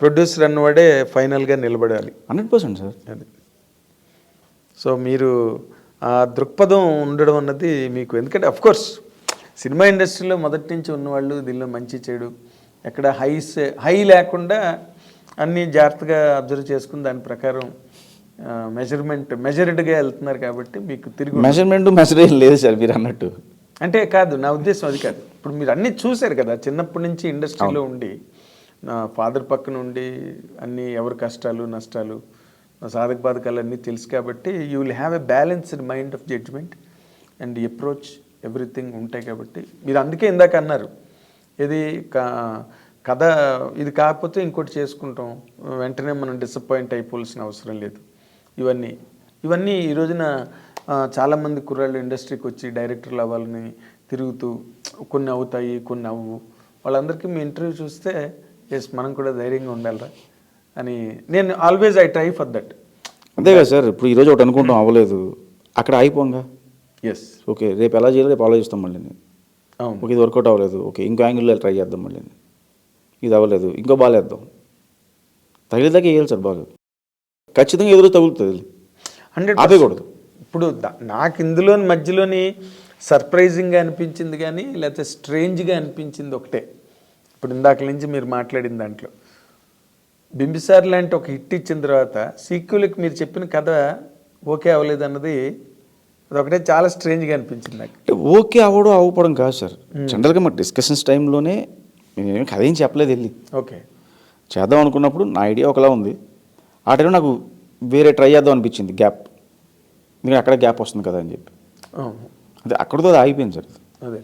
A: Producer అన్నవాడే ఫైనల్గా నిలబడాలి.
B: 100% సార్.
A: అది. సో మీరు ఆ దృక్పథం ఉండడం అన్నది మీకు, ఎందుకంటే అఫ్కోర్స్ సినిమా ఇండస్ట్రీలో మొదటి నుంచి ఉన్నవాళ్ళు దీనిలో మంచి చెడు ఎక్కడ హై లేకుండా అన్నీ జాగ్రత్తగా అబ్జర్వ్ చేసుకుని దాని ప్రకారం మెజర్డ్గా వెళ్తున్నారు కాబట్టి మీకు తిరిగి
B: మెజర్ లేదు సార్ మీరు అన్నట్టు.
A: అంటే కాదు, నా ఉద్దేశం అది కాదు. ఇప్పుడు మీరు అన్నీ చూశారు కదా, చిన్నప్పటి నుంచి ఇండస్ట్రీలో ఉండి, నా ఫాదర్ పక్కన ఉండి అన్నీ ఎవరి కష్టాలు నష్టాలు సాధక బాధకాలు అన్నీ తెలుసు కాబట్టి you will have a balanced mind of judgement and approach everything ఉంటాయి కాబట్టి మీరు అందుకే ఇందాక అన్నారు, ఇది కథ ఇది కాకపోతే ఇంకోటి చేసుకుంటాం, వెంటనే మనం డిసప్పాయింట్ అయిపోవాల్సిన అవసరం లేదు. ఇవన్నీ ఈ రోజున చాలామంది కుర్రాళ్ళు ఇండస్ట్రీకి వచ్చి డైరెక్టర్లు అవ్వాలని తిరుగుతూ కొన్ని అవుతాయి కొన్ని అవ్వు, వాళ్ళందరికీ మీ ఇంటర్వ్యూ చూస్తే ఎస్ మనం కూడా ధైర్యంగా ఉండాలిరా అని నేను always I try for that.
B: అంతే కదా సార్, ఇప్పుడు ఈరోజు ఒకటి అనుకుంటాం అవ్వలేదు, అక్కడ అయిపోంగా
A: ఎస్
B: ఓకే రేపు ఎలా చేయాలి రేపు ఆలోచిస్తాం మళ్ళీ.
A: అవును,
B: ఓకే ఇది వర్కౌట్ అవ్వలేదు, ఓకే ఇంకో యాంగిల్లో ట్రై చేద్దాం మళ్ళీ. ఇది అవ్వలేదు ఇంకో బాల్ వేద్దాం, తగిలేదాకా వేయాలి సార్ బాల్, ఖచ్చితంగా ఎదురు తగులుతుంది,
A: 100%
B: ఆపేయకూడదు.
A: ఇప్పుడు నాకు ఇందులోని మధ్యలోని సర్ప్రైజింగ్గా అనిపించింది కానీ లేకపోతే స్ట్రేంజ్గా అనిపించింది ఒకటే. ఇప్పుడు ఇందాక నుంచి మీరు మాట్లాడిన దాంట్లో బింబిసార్ లాంటి ఒక హిట్ ఇచ్చిన తర్వాత సీక్వెల్కి మీరు చెప్పిన కథ ఓకే అవ్వలేదు అన్నది అదొకటే చాలా స్ట్రేంజ్గా అనిపించింది నాకు.
B: ఓకే అవ్వడం అవ్వకపోవడం కాదు సార్, జనరల్గా మా డిస్కషన్స్ టైంలోనే నేను కథ ఏం చెప్పలేదు, వెళ్ళి
A: ఓకే
B: చేద్దాం అనుకున్నప్పుడు నా ఐడియా ఒకలా ఉంది, ఆ టైంలో నాకు వేరే ట్రై చేద్దాం అనిపించింది గ్యాప్, ఎందుకంటే అక్కడ గ్యాప్ వస్తుంది కదా అని చెప్పి, అదే అక్కడితో అది ఆగిపోయింది సార్.
A: అదే